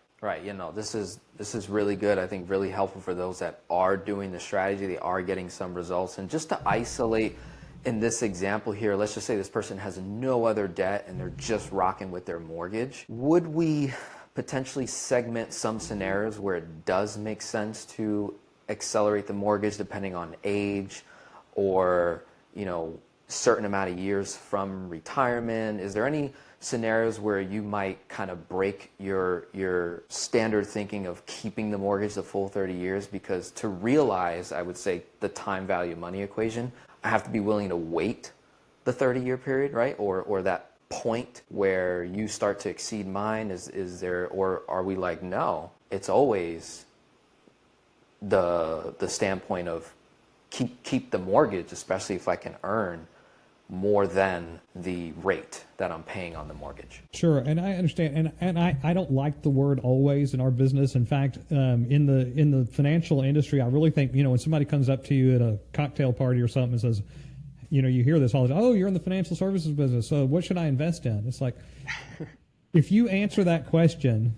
This is really good. I think really helpful for those that are doing the strategy. They are getting some results. And just to isolate in this example here, let's just say this person has no other debt and they're just rocking with their mortgage. Would we potentially segment some scenarios where it does make sense to accelerate the mortgage depending on age or, certain amount of years from retirement? Is there any scenarios where you might kind of break your standard thinking of keeping the mortgage the full 30 years? Because to realize, I would say, the time value money equation, I have to be willing to wait the 30-year period, right? Or that point where you start to exceed mine, is there, or are we like, no, it's always the standpoint of keep the mortgage, especially if I can earn more than the rate that I'm paying on the mortgage. Sure, and I understand, and I don't like the word always in our business. In fact, in the financial industry, I really think, when somebody comes up to you at a cocktail party or something and says, you hear this all the time, oh, you're in the financial services business, so what should I invest in? It's like, if you answer that question,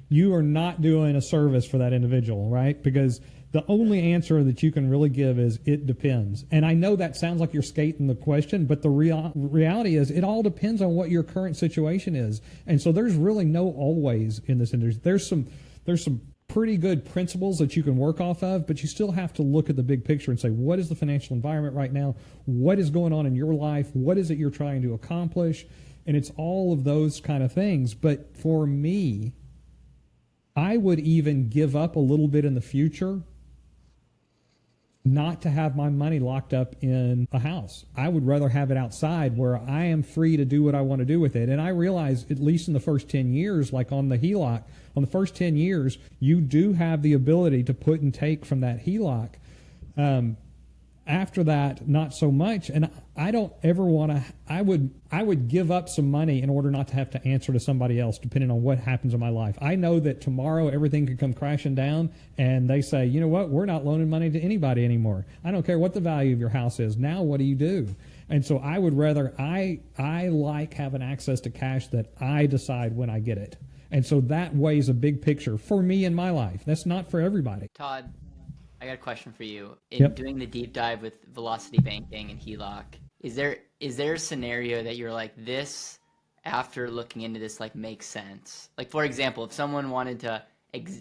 you are not doing a service for that individual, right? Because the only answer that you can really give is, it depends. And I know that sounds like you're skating the question, but the reality is it all depends on what your current situation is. And so there's really no always in this industry. There's some pretty good principles that you can work off of, but you still have to look at the big picture and say, what is the financial environment right now? What is going on in your life? What is it you're trying to accomplish? And it's all of those kind of things. But for me, I would even give up a little bit in the future not to have my money locked up in a house. I would rather have it outside where I am free to do what I want to do with it. And I realize, at least in the first 10 years, like on the HELOC, on the first 10 years, you do have the ability to put and take from that HELOC. After that, not so much. And I don't ever want to, I would give up some money in order not to have to answer to somebody else, depending on what happens in my life. I know that tomorrow everything could come crashing down and they say, you know what, we're not loaning money to anybody anymore. I don't care what the value of your house is. Now what do you do? And so I would rather, I like having access to cash that I decide when I get it. And so that weighs a big picture for me in my life. That's not for everybody. Todd, I got a question for you. In Yep. doing the deep dive with velocity banking and HELOC, is there a scenario that you're like, this, after looking into this, like makes sense? Like, for example, if someone wanted to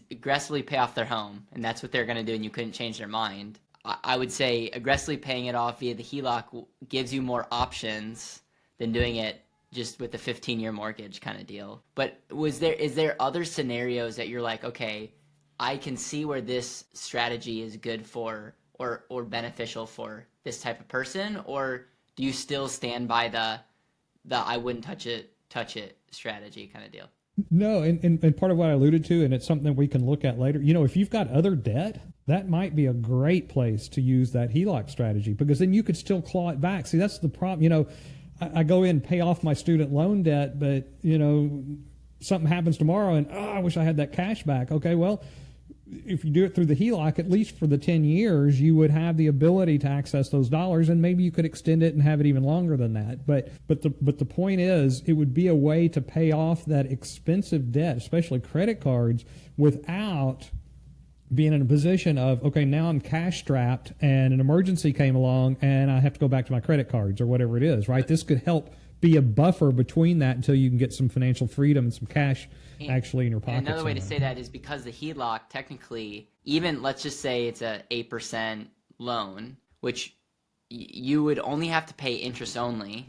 aggressively pay off their home and that's what they're going to do and you couldn't change their mind, I would say aggressively paying it off via the HELOC gives you more options than doing it just with the 15-year mortgage kind of deal. But is there other scenarios that you're like, okay, I can see where this strategy is good for or beneficial for this type of person? Or do you still stand by the I wouldn't touch it strategy kind of deal? No, and part of what I alluded to, and it's something that we can look at later, if you've got other debt, that might be a great place to use that HELOC strategy, because then you could still claw it back. See, that's the problem. I go in and pay off my student loan debt, but, something happens tomorrow and, I wish I had that cash back. Okay, well, if you do it through the HELOC, at least for the 10 years, you would have the ability to access those dollars, and maybe you could extend it and have it even longer than that. But the point is, it would be a way to pay off that expensive debt, especially credit cards, without being in a position of, okay, now I'm cash strapped and an emergency came along and I have to go back to my credit cards or whatever it is, right? This could help be a buffer between that until you can get some financial freedom and some cash actually in your pocket. Another way to say that is because the HELOC, technically, even let's just say it's a 8% loan, which you would only have to pay interest only,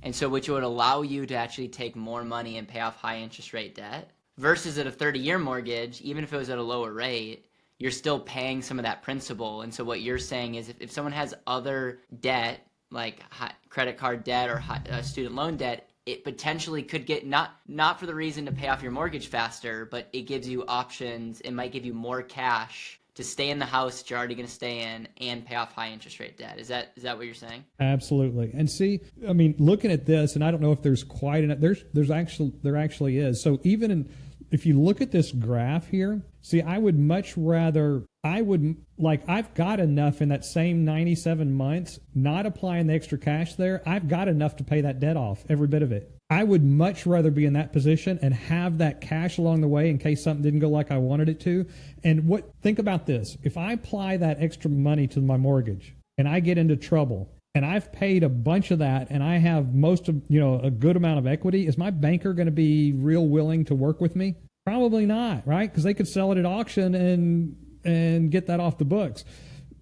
and so which would allow you to actually take more money and pay off high interest rate debt, versus at a 30-year mortgage, even if it was at a lower rate, you're still paying some of that principal. And so what you're saying is, if someone has other debt, like credit card debt or student loan debt, it potentially could get not for the reason to pay off your mortgage faster, but it gives you options. It might give you more cash to stay in the house that you're already going to stay in and pay off high interest rate debt. Is that what you're saying? Absolutely. And see, I mean, looking at this, and I don't know if there's quite enough. There actually is. So even if you look at this graph here, see, I would much rather. I've got enough in that same 97 months, not applying the extra cash there. I've got enough to pay that debt off, every bit of it. I would much rather be in that position and have that cash along the way in case something didn't go like I wanted it to. And think about this. If I apply that extra money to my mortgage and I get into trouble and I've paid a bunch of that and I have most of, a good amount of equity, is my banker going to be real willing to work with me? Probably not, right? Because they could sell it at auction and get that off the books.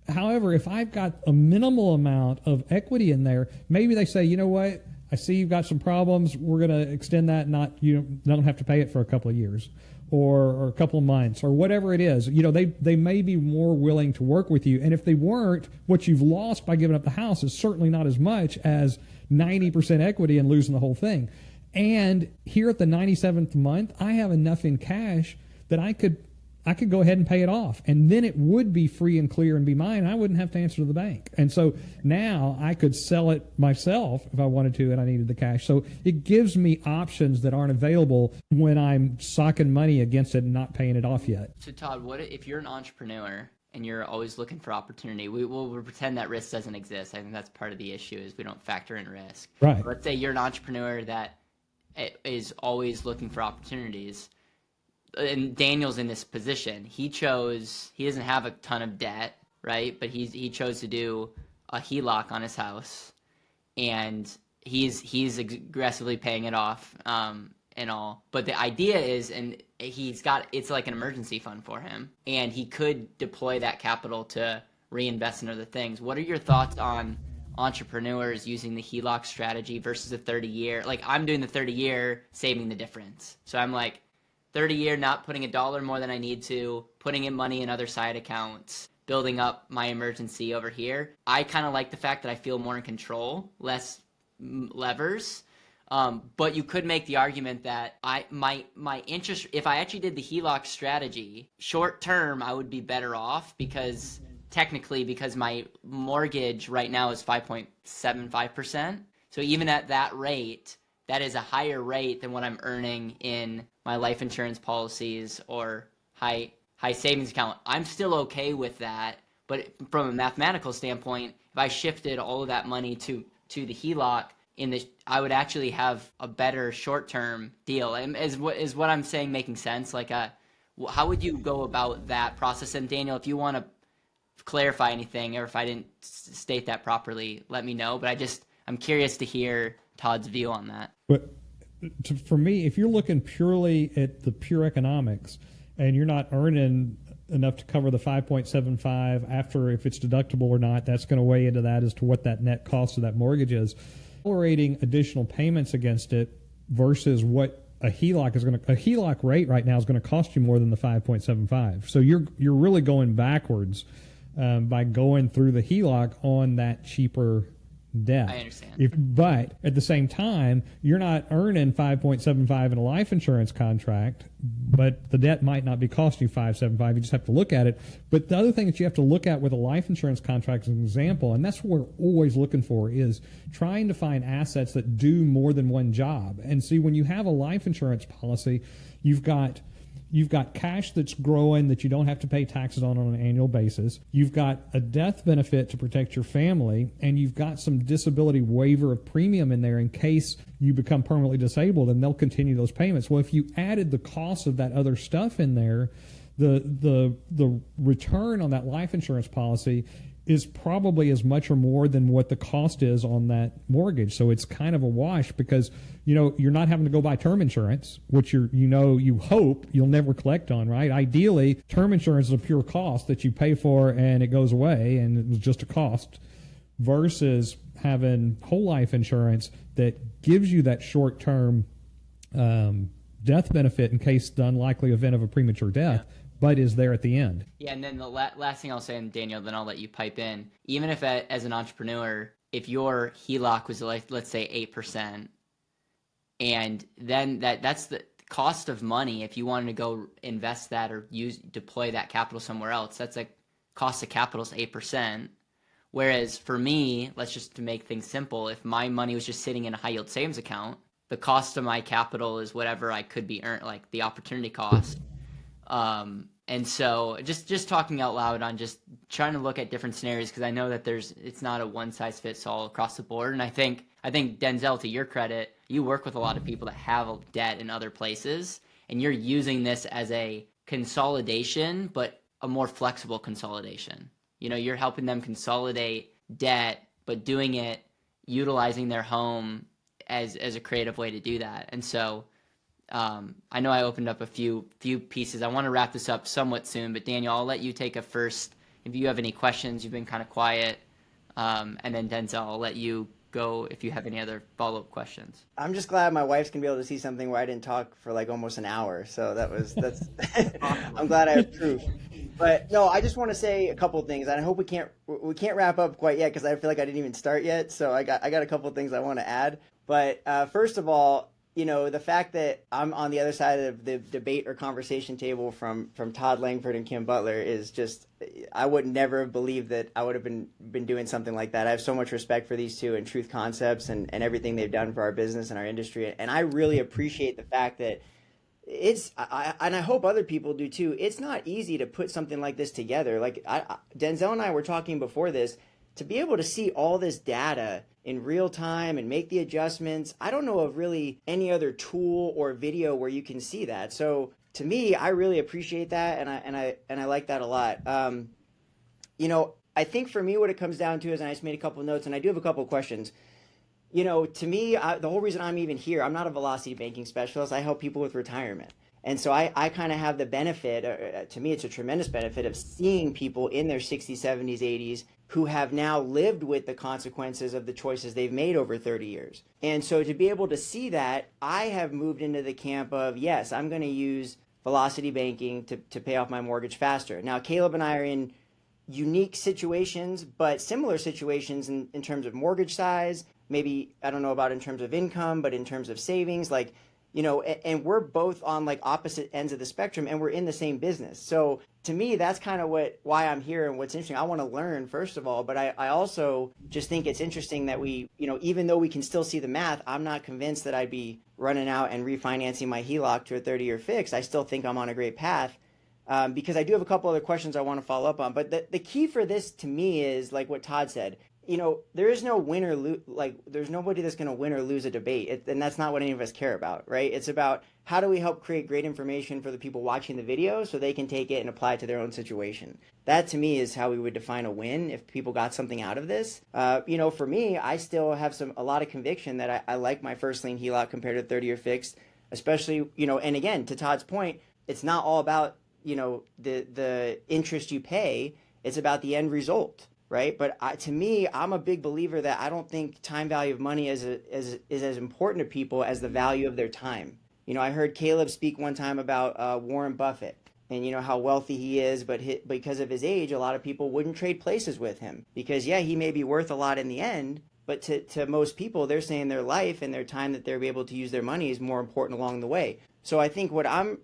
However, if I've got a minimal amount of equity in there, maybe they say, you know what, I see you've got some problems. We're going to extend that. You don't have to pay it for a couple of years or a couple of months or whatever it is. They may be more willing to work with you. And if they weren't, what you've lost by giving up the house is certainly not as much as 90% equity and losing the whole thing. And here at the 97th month, I have enough in cash that I could go ahead and pay it off. And then it would be free and clear and be mine. I wouldn't have to answer to the bank. And so now I could sell it myself if I wanted to and I needed the cash. So it gives me options that aren't available when I'm socking money against it and not paying it off yet. So Todd, what if you're an entrepreneur and you're always looking for opportunity? We'll pretend that risk doesn't exist. I think that's part of the issue, is we don't factor in risk. Right. Let's say you're an entrepreneur that is always looking for opportunities. And Daniel's in this position. He doesn't have a ton of debt, right? But he chose to do a HELOC on his house, and he's aggressively paying it off. and all. But the idea is, and it's like an emergency fund for him, and he could deploy that capital to reinvest in other things. What are your thoughts on entrepreneurs using the HELOC strategy versus a 30-year? Like, I'm doing the 30-year, saving the difference. So I'm like, 30-year, not putting $1 more than I need to, putting in money in other side accounts, building up my emergency over here. I kind of like the fact that I feel more in control, less levers. But you could make the argument that my interest, if I actually did the HELOC strategy, short term, I would be better off because my mortgage right now is 5.75%. So even at that rate, that is a higher rate than what I'm earning in my life insurance policies or high savings account. I'm still okay with that, but from a mathematical standpoint, if I shifted all of that money to the HELOC, I would actually have a better short-term deal. And is what I'm saying making sense? Like, how would you go about that process? And Daniel, if you want to clarify anything, or if I didn't state that properly, let me know. But I'm curious to hear Todd's view on that. But for me, if you're looking purely at the pure economics and you're not earning enough to cover the 5.75 after, if it's deductible or not, that's going to weigh into that as to what that net cost of that mortgage is. Tolerating additional payments against it versus what a HELOC rate right now is going to cost you more than the 5.75. So you're really going backwards by going through the HELOC on that cheaper debt. I understand. But at the same time, you're not earning 5.75 in a life insurance contract, but the debt might not be costing you 5.75. You just have to look at it. But the other thing that you have to look at with a life insurance contract as an example, and that's what we're always looking for, is trying to find assets that do more than one job. And see, when you have a life insurance policy, you've got cash that's growing that you don't have to pay taxes on an annual basis. You've got a death benefit to protect your family, and you've got some disability waiver of premium in there in case you become permanently disabled, and they'll continue those payments. Well, if you added the cost of that other stuff in there, the return on that life insurance policy is probably as much or more than what the cost is on that mortgage. So it's kind of a wash because, you're not having to go buy term insurance, which you hope you'll never collect on, right? Ideally, term insurance is a pure cost that you pay for and it goes away and it was just a cost, versus having whole life insurance that gives you that short-term death benefit in case the unlikely event of a premature death. Yeah. But is there at the end. Yeah, and then the last thing I'll say, and Daniel, then I'll let you pipe in. Even if as an entrepreneur, if your HELOC was, like, let's say 8%, and then that's the cost of money. If you wanted to go invest that or deploy that capital somewhere else, that's like cost of capital is 8%. Whereas for me, let's just to make things simple, if my money was just sitting in a high yield savings account, the cost of my capital is whatever I could be earned, like the opportunity cost. And so just talking out loud on just trying to look at different scenarios, because I know that it's not a one size fits all across the board. And I think Denzel, to your credit, you work with a lot of people that have debt in other places, and you're using this as a consolidation, but a more flexible consolidation. You're helping them consolidate debt, but doing it utilizing their home as a creative way to do that. And so I know I opened up a few pieces. I want to wrap this up somewhat soon, but Daniel, I'll let you take a first. If you have any questions, you've been kind of quiet. And then Denzel, I'll let you go if you have any other follow-up questions. I'm just glad my wife's gonna be able to see something where I didn't talk for like almost an hour. So that's I'm glad I have proof. But no, I just want to say a couple of things, and I hope we can't wrap up quite yet because I feel like I didn't even start yet. So I got a couple of things I want to add. But first of all, the fact that I'm on the other side of the debate or conversation table from Todd Langford and Kim Butler is just, I would never have believed that I would have been doing something like that. I have so much respect for these two and Truth Concepts and everything they've done for our business and our industry. And I really appreciate the fact that and I hope other people do too, it's not easy to put something like this together. Like Denzel and I were talking before this, to be able to see all this data in real time and make the adjustments. I don't know of really any other tool or video where you can see that. So to me, I really appreciate that, and I like that a lot. I think for me what it comes down to is, and I just made a couple of notes, and I do have a couple of questions. To me, the whole reason I'm even here, I'm not a velocity banking specialist. I help people with retirement. And so I kind of have the benefit, to me, it's a tremendous benefit of seeing people in their 60s, 70s, 80s who have now lived with the consequences of the choices they've made over 30 years. And so to be able to see that, I have moved into the camp of, yes, I'm going to use velocity banking to pay off my mortgage faster. Now, Caleb and I are in unique situations, but similar situations in terms of mortgage size, maybe, I don't know about in terms of income, but in terms of savings, and we're both on like opposite ends of the spectrum, and we're in the same business. So to me, that's kind of why I'm here and what's interesting. I want to learn, first of all, but I also just think it's interesting that we, even though we can still see the math, I'm not convinced that I'd be running out and refinancing my HELOC to a 30-year fix. I still think I'm on a great path. Because I do have a couple other questions I want to follow up on. But the key for this to me is like what Todd said. There is no win or lose. Like, there's nobody that's going to win or lose a debate. And that's not what any of us care about, right? It's about how do we help create great information for the people watching the video so they can take it and apply it to their own situation. That to me is how we would define a win if people got something out of this. For me, I still have a lot of conviction that I like my first lien HELOC compared to 30-year fixed, especially, and again, to Todd's point, it's not all about the interest you pay. It's about the end result, right? But to me, I'm a big believer that I don't think time value of money is as important to people as the value of their time. I heard Caleb speak one time about Warren Buffett and how wealthy he is, but because of his age, a lot of people wouldn't trade places with him because he may be worth a lot in the end, but to most people, they're saying their life and their time that they're able to use their money is more important along the way. So I think what I'm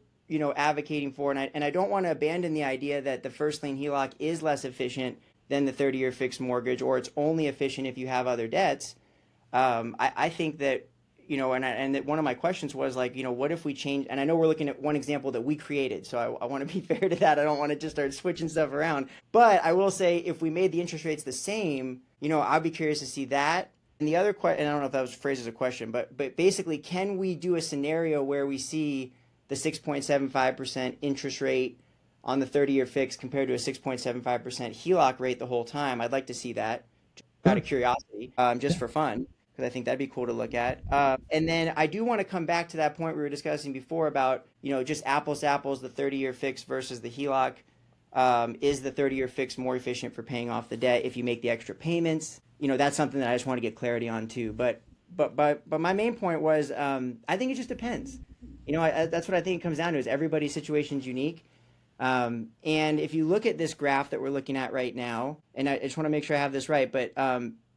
advocating for, and I don't want to abandon the idea that the first lien HELOC is less efficient than the 30-year fixed mortgage, or it's only efficient if you have other debts. I think that, and that one of my questions was like, what if we change, and I know we're looking at one example that we created, so I want to be fair to that. I don't want to just start switching stuff around. But I will say if we made the interest rates the same, I'd be curious to see that. And the other question, and I don't know if that was phrased as a question, but basically, can we do a scenario where we see the 6.75% interest rate on the 30-year fix compared to a 6.75% HELOC rate the whole time? I'd like to see that out of curiosity, just for fun, because I think that'd be cool to look at. And then I do want to come back to that point we were discussing before about, just apples to apples, the 30-year fix versus the HELOC. Is the 30-year fix more efficient for paying off the debt if you make the extra payments? That's something that I just want to get clarity on too. But my main point was, I think it just depends. That's what I think it comes down to, is everybody's situation is unique. And if you look at this graph that we're looking at right now, and I just want to make sure I have this right, but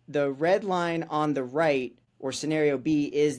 the red line on the right, or scenario B, is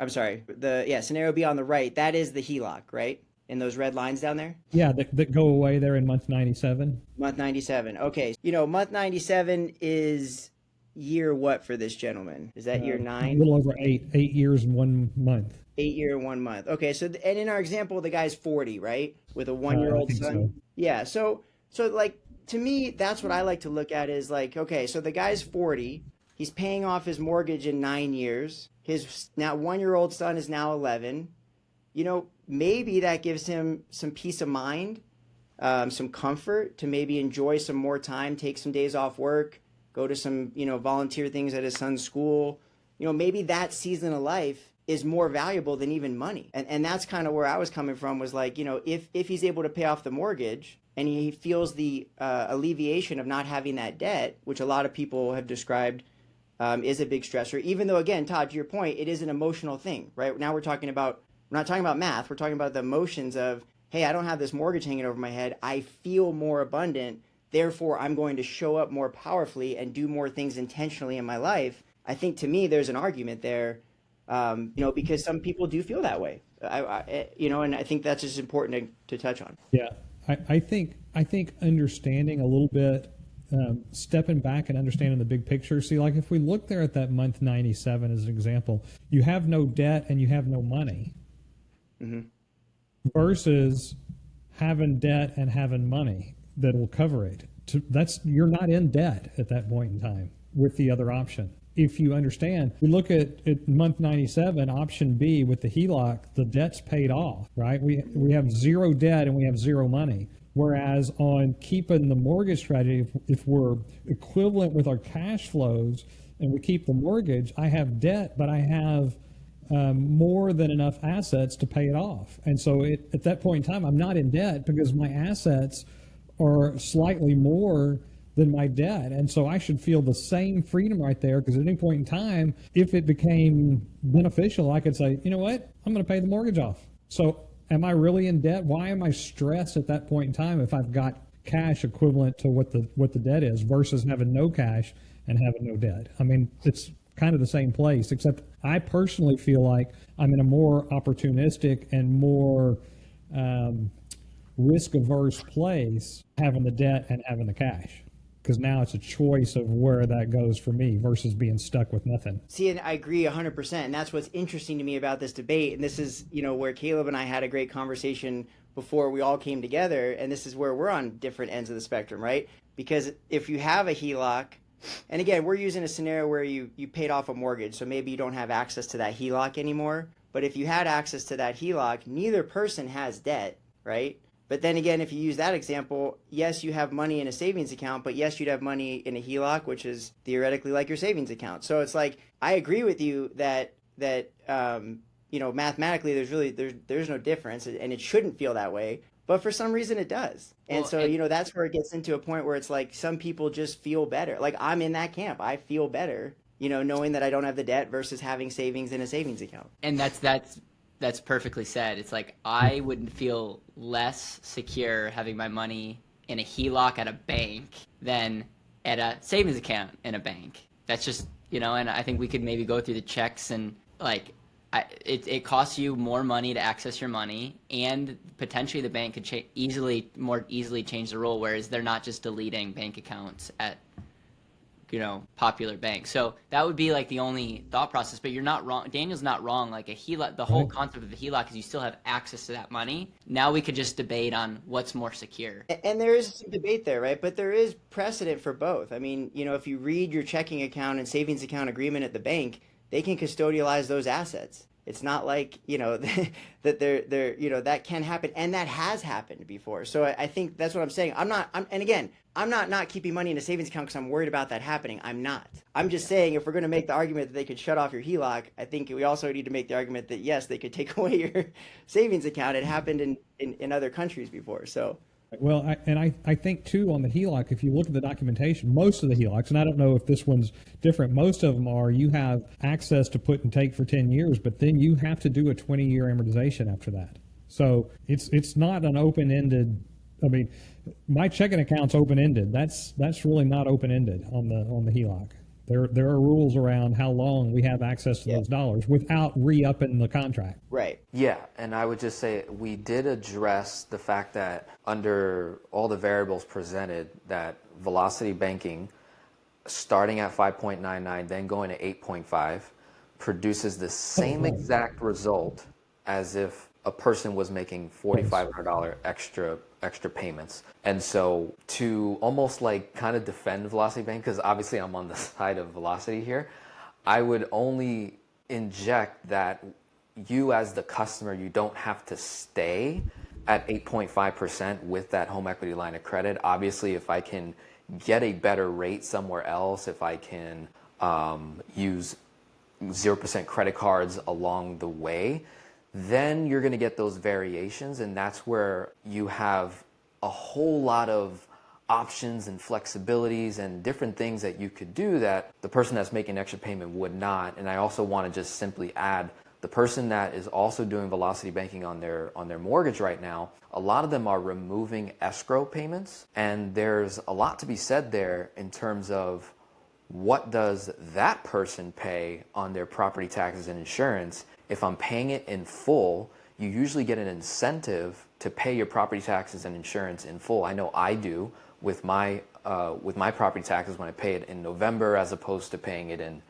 scenario B on the right, that is the HELOC, right? In those red lines down there? Yeah, that go away there in month 97. Month 97. Okay. Month 97 is year what for this gentleman? Is that year 9? A little over 8 years and 1 month. 8 year and 1 month. Okay, so and in our example, the guy's 40, right, with a 1-year-old son. So. Yeah. So like, to me, that's what I like to look at is like, okay, so the guy's 40, he's paying off his mortgage in 9 years. His now 1-year-old son is now 11. Maybe that gives him some peace of mind, some comfort to maybe enjoy some more time, take some days off work, go to some volunteer things at his son's school. Maybe that season of life is more valuable than even money. And that's kind of where I was coming from, was like, if he's able to pay off the mortgage and he feels the alleviation of not having that debt, which a lot of people have described is a big stressor, even though, again, Todd, to your point, it is an emotional thing, right? Now we're not talking about math. We're talking about the emotions of, hey, I don't have this mortgage hanging over my head. I feel more abundant. Therefore, I'm going to show up more powerfully and do more things intentionally in my life. I think, to me, there's an argument there. Because some people do feel that way, and I think that's just important to touch on. Yeah, I think understanding a little bit, stepping back and understanding the big picture. See, like if we look there at that month 97 as an example, you have no debt and you have no money, versus having debt and having money that will cover it. You're not in debt at that point in time with the other option. If you understand, we look at month 97, option B with the HELOC, the debt's paid off, right? We have zero debt and we have zero money. Whereas on keeping the mortgage strategy, if we're equivalent with our cash flows, and we keep the mortgage, I have debt, but I have more than enough assets to pay it off. And so at that point in time, I'm not in debt because my assets are slightly more than my debt. And so I should feel the same freedom right there, because at any point in time, if it became beneficial, I could say, you know what, I'm going to pay the mortgage off. So am I really in debt? Why am I stressed at that point in time if I've got cash equivalent to what the debt is versus having no cash and having no debt? I mean, it's kind of the same place, except I personally feel like I'm in a more opportunistic and more risk-averse place having the debt and having the cash, because now it's a choice of where that goes for me versus being stuck with nothing. See, and I agree 100%. And that's what's interesting to me about this debate. And this is, where Caleb and I had a great conversation before we all came together. And this is where we're on different ends of the spectrum, right? Because if you have a HELOC, and again, we're using a scenario where you paid off a mortgage, so maybe you don't have access to that HELOC anymore. But if you had access to that HELOC, neither person has debt, right? But then again, if you use that example, yes, you have money in a savings account, but yes, you'd have money in a HELOC, which is theoretically like your savings account. So it's like, I agree with you that mathematically there's no difference, and it shouldn't feel that way. But for some reason it does. And that's where it gets into a point where it's like some people just feel better. Like I'm in that camp. I feel better, knowing that I don't have the debt versus having savings in a savings account. And that's perfectly said. It's like I would feel less secure having my money in a HELOC at a bank than at a savings account in a bank. That's just, and I think we could maybe go through the checks and it costs you more money to access your money, and potentially the bank could more easily change the rule, whereas they're not just deleting bank accounts at popular banks. So that would be like the only thought process, but you're not wrong. Daniel's not wrong. Like a HELOC, the whole concept of a HELOC is you still have access to that money. Now we could just debate on what's more secure. And there is some debate there, right? But there is precedent for both. I mean, if you read your checking account and savings account agreement at the bank, they can custodialize those assets. It's not like, that they're that can happen, and that has happened before. So I think that's what I'm saying. I'm not keeping money in a savings account because I'm worried about that happening. I'm not. I'm just saying, if we're going to make the argument that they could shut off your HELOC, I think we also need to make the argument that yes, they could take away your savings account. It happened in other countries before. So. Well, I think too on the HELOC, if you look at the documentation, most of the HELOCs, and I don't know if this one's different, most of them are you have access to put and take for 10 years, but then you have to do a 20-year amortization after that. So it's not an open-ended. I mean, my checking account's open-ended. That's really not open-ended on the HELOC. There are rules around how long we have access to those dollars without re-upping the contract. Right. Yeah, and I would just say we did address the fact that under all the variables presented, that velocity banking starting at 5.99, then going to 8.5, produces the same exact result as if a person was making $4,500 extra payments. And so to almost like kind of defend Velocity Bank, because obviously I'm on the side of Velocity here, I would only inject that you as the customer, you don't have to stay at 8.5% with that home equity line of credit. Obviously, if I can get a better rate somewhere else, if I can use 0% credit cards along the way, then you're going to get those variations, and that's where you have a whole lot of options and flexibilities and different things that you could do that the person that's making extra payment would not. And I also want to just simply add, the person that is also doing velocity banking on their mortgage right now, a lot of them are removing escrow payments, and there's a lot to be said there in terms of what does that person pay on their property taxes and insurance. If I'm paying it in full, you usually get an incentive to pay your property taxes and insurance in full. I know I do with my property taxes when I pay it in November as opposed to paying it in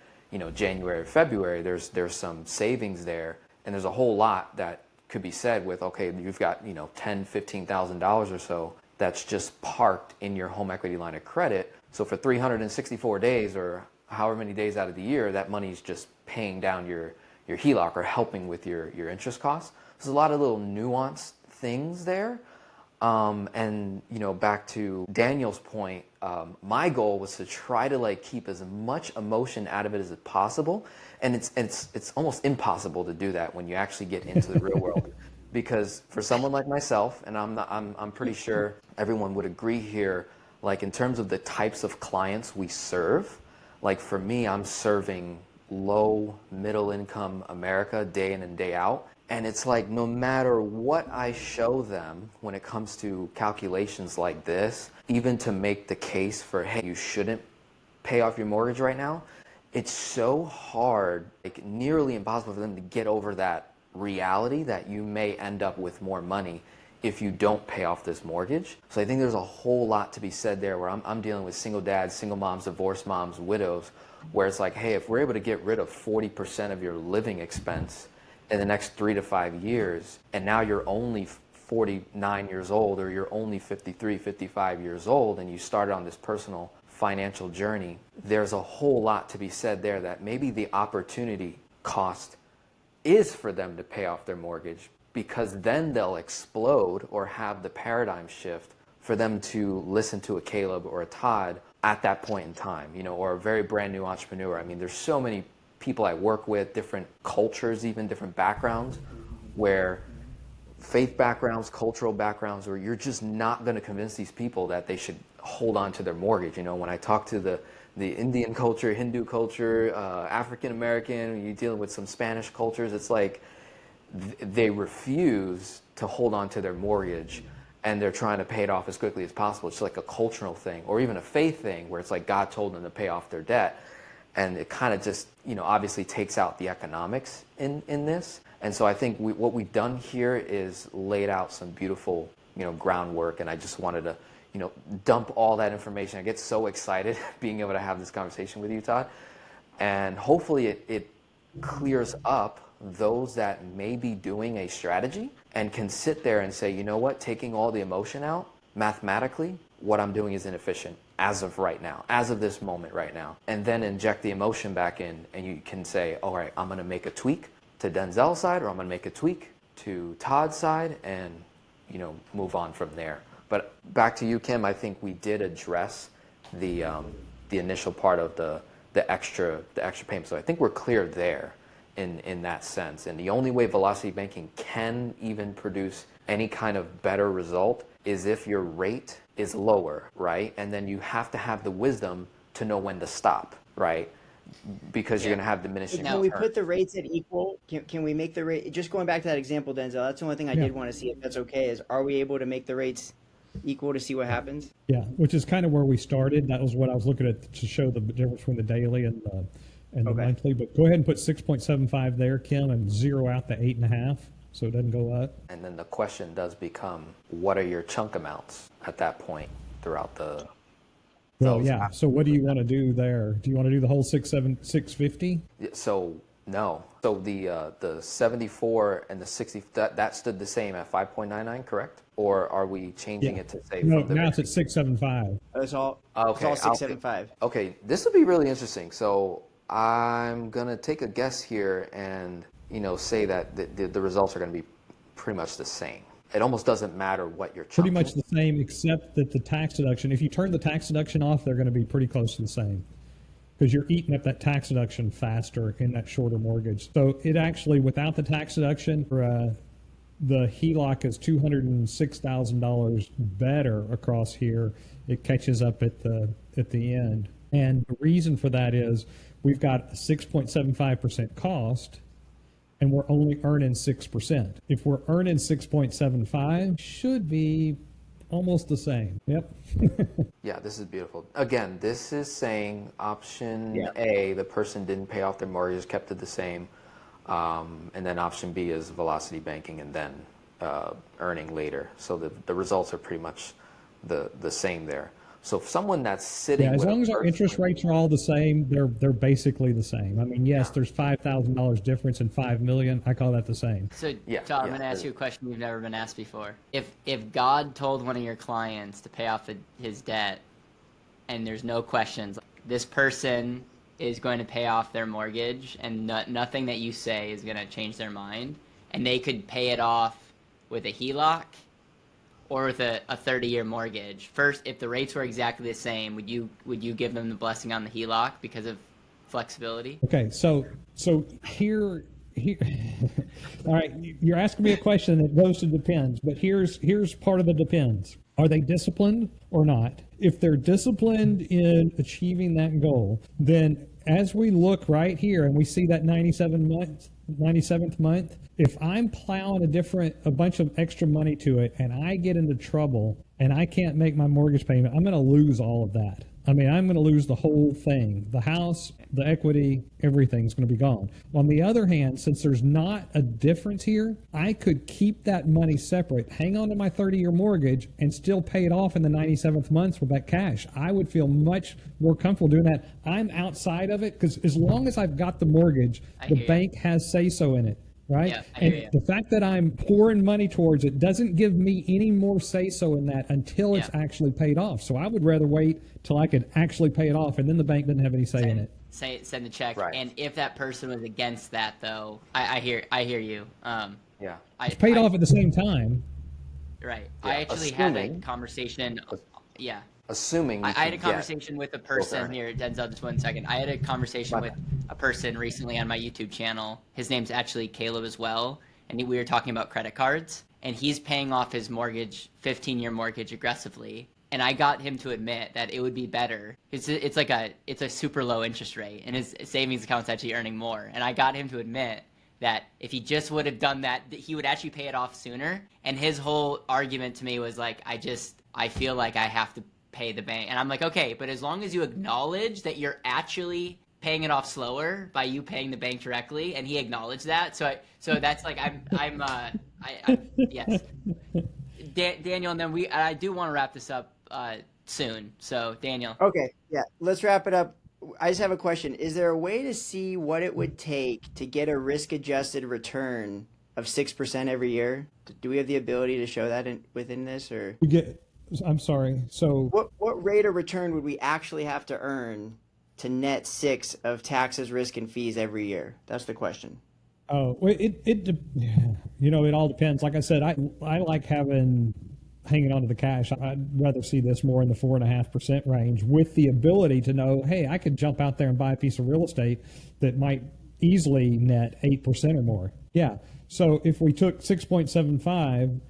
January or February. There's some savings there, and there's a whole lot that could be said with, okay, you've got $10,000-$15,000 or so that's just parked in your home equity line of credit. So for 364 days or however many days out of the year, that money's just paying down your HELOC or helping with your interest costs. There's a lot of little nuanced things there. And back to Daniel's point, my goal was to try to like keep as much emotion out of it as possible, and it's almost impossible to do that when you actually get into the real world, because for someone like myself, and I'm pretty sure everyone would agree here, like in terms of the types of clients we serve, like for me, I'm serving low middle income America day in and day out. And it's like, no matter what I show them when it comes to calculations like this, even to make the case for, hey, you shouldn't pay off your mortgage right now, it's so hard, like nearly impossible for them to get over that reality that you may end up with more money if you don't pay off this mortgage. So I think there's a whole lot to be said there, where I'm dealing with single dads, single moms, divorced moms, widows, where it's like, hey, if we're able to get rid of 40% of your living expense in the next 3 to 5 years, and now you're only 49 years old, or you're only 53, 55 years old, and you started on this personal financial journey, there's a whole lot to be said there, that maybe the opportunity cost is for them to pay off their mortgage, because then they'll explode or have the paradigm shift for them to listen to a Caleb or a Todd at that point in time, or a very brand new entrepreneur. I mean, there's so many people I work with, different cultures, even different backgrounds, where faith backgrounds, cultural backgrounds, where you're just not going to convince these people that they should hold on to their mortgage. When I talk to the Indian culture, Hindu culture, African American, you're dealing with some Spanish cultures, it's like they refuse to hold on to their mortgage, and they're trying to pay it off as quickly as possible. It's like a cultural thing, or even a faith thing, where it's like God told them to pay off their debt. And it kind of just, obviously takes out the economics in this. And so I think what we've done here is laid out some beautiful, groundwork. And I just wanted to, dump all that information. I get so excited being able to have this conversation with you, Todd. And hopefully it clears up those that may be doing a strategy and can sit there and say, you know what, taking all the emotion out, mathematically, what I'm doing is inefficient as of right now, as of this moment right now. And then inject the emotion back in, and you can say, all right, I'm gonna make a tweak to Denzel's side, or I'm gonna make a tweak to Todd's side, and move on from there. But back to you, Kim, I think we did address the initial part of the extra payment. So I think we're clear there in that sense. And the only way velocity banking can even produce any kind of better result is if your rate is lower, right? And then you have to have the wisdom to know when to stop, right? Because you're going to have diminishing Can we returns. put the rates at equal? Can we make the rate, just going back to that example, Denzel, that's the only thing I did want to see if that's okay, is are we able to make the rates equal to see what happens? Yeah, which is kind of where we started. That was what I was looking at to show the difference between the daily and the monthly. But go ahead and put 6.75 there, Kim, and zero out the 8.5 so it doesn't go up. And then the question does become, what are your chunk amounts at that point throughout the... Well, yeah. So what do you want to do there? Do you want to do the whole 650? So no. So the 74 and the 60, that stood the same at 5.99, correct? Or are we changing it to say... No, now it's at 675. It's all Okay, it's all 675. Okay, this will be really interesting. So I'm going to take a guess here and, say that the results are going to be pretty much the same. It almost doesn't matter what you're chunking. Pretty much the same, except that the tax deduction, if you turn the tax deduction off, they're going to be pretty close to the same, because you're eating up that tax deduction faster in that shorter mortgage. So it actually, without the tax deduction, the HELOC is $206,000 better across here. It catches up at the end. And the reason for that is we've got a 6.75% cost, and we're only earning 6%. If we're earning 6.75, should be almost the same. Yep. Yeah, this is beautiful. Again, this is saying option A, the person didn't pay off their mortgage, kept it the same. And then option B is velocity banking and then earning later. So the results are pretty much the same there. So if someone that's sitting as with long as our interest rates are all the same, they're basically the same. I mean, yes, there's $5,000 difference in $5 million. I call that the same. So, Todd, I'm going to ask you a question you've never been asked before. If God told one of your clients to pay off his debt, and there's no questions, this person is going to pay off their mortgage, and nothing that you say is going to change their mind, and they could pay it off with a HELOC or with a 30-year mortgage. First, if the rates were exactly the same, would you give them the blessing on the HELOC because of flexibility? Okay, so here all right, you're asking me a question that goes to depends, but here's part of the depends. Are they disciplined or not? If they're disciplined in achieving that goal, then as we look right here and we see that 97th month, if I'm plowing a bunch of extra money to it and I get into trouble and I can't make my mortgage payment, I'm going to lose all of that. I mean, I'm going to lose the whole thing. The house, the equity, everything's going to be gone. On the other hand, since there's not a difference here, I could keep that money separate, hang on to my 30-year mortgage, and still pay it off in the 97th month with that cash. I would feel much more comfortable doing that. I'm outside of it because as long as I've got the mortgage, the bank has say-so in it. Right? Yeah, and the fact that I'm pouring money towards it doesn't give me any more say-so in that until it's actually paid off. So I would rather wait till I could actually pay it off, and then the bank doesn't have any say in it. Send the check. Right. And if that person was against that, though, I hear you. Yeah. It's paid off at the same time. Right. Yeah, I actually had a assuming- conversation. Yeah. Assuming I had a conversation with a person here, Denzel, just 1 second. I had a conversation with a person recently on my YouTube channel. His name's actually Caleb as well. And we were talking about credit cards. And he's paying off his mortgage, 15-year mortgage, aggressively. And I got him to admit that it would be better. It's a super low interest rate. And his savings account's actually earning more. And I got him to admit that if he just would have done that, he would actually pay it off sooner. And his whole argument to me was like, I feel like I have to pay the bank. And I'm like, okay, but as long as you acknowledge that you're actually paying it off slower by you paying the bank directly, and he acknowledged that. So that's like, yes. Daniel, and then I do want to wrap this up soon. So Daniel. Okay, yeah, let's wrap it up. I just have a question. Is there a way to see what it would take to get a risk-adjusted return of 6% every year? Do we have the ability to show that within this, or? I'm sorry. So what rate of return would we actually have to earn to net 6 of taxes, risk, and fees every year? That's the question. Oh, well, it all depends. Like I said, I like hanging on to the cash. I'd rather see this more in the 4.5% range with the ability to know, hey, I could jump out there and buy a piece of real estate that might easily net 8% or more. Yeah. So if we took 6.75,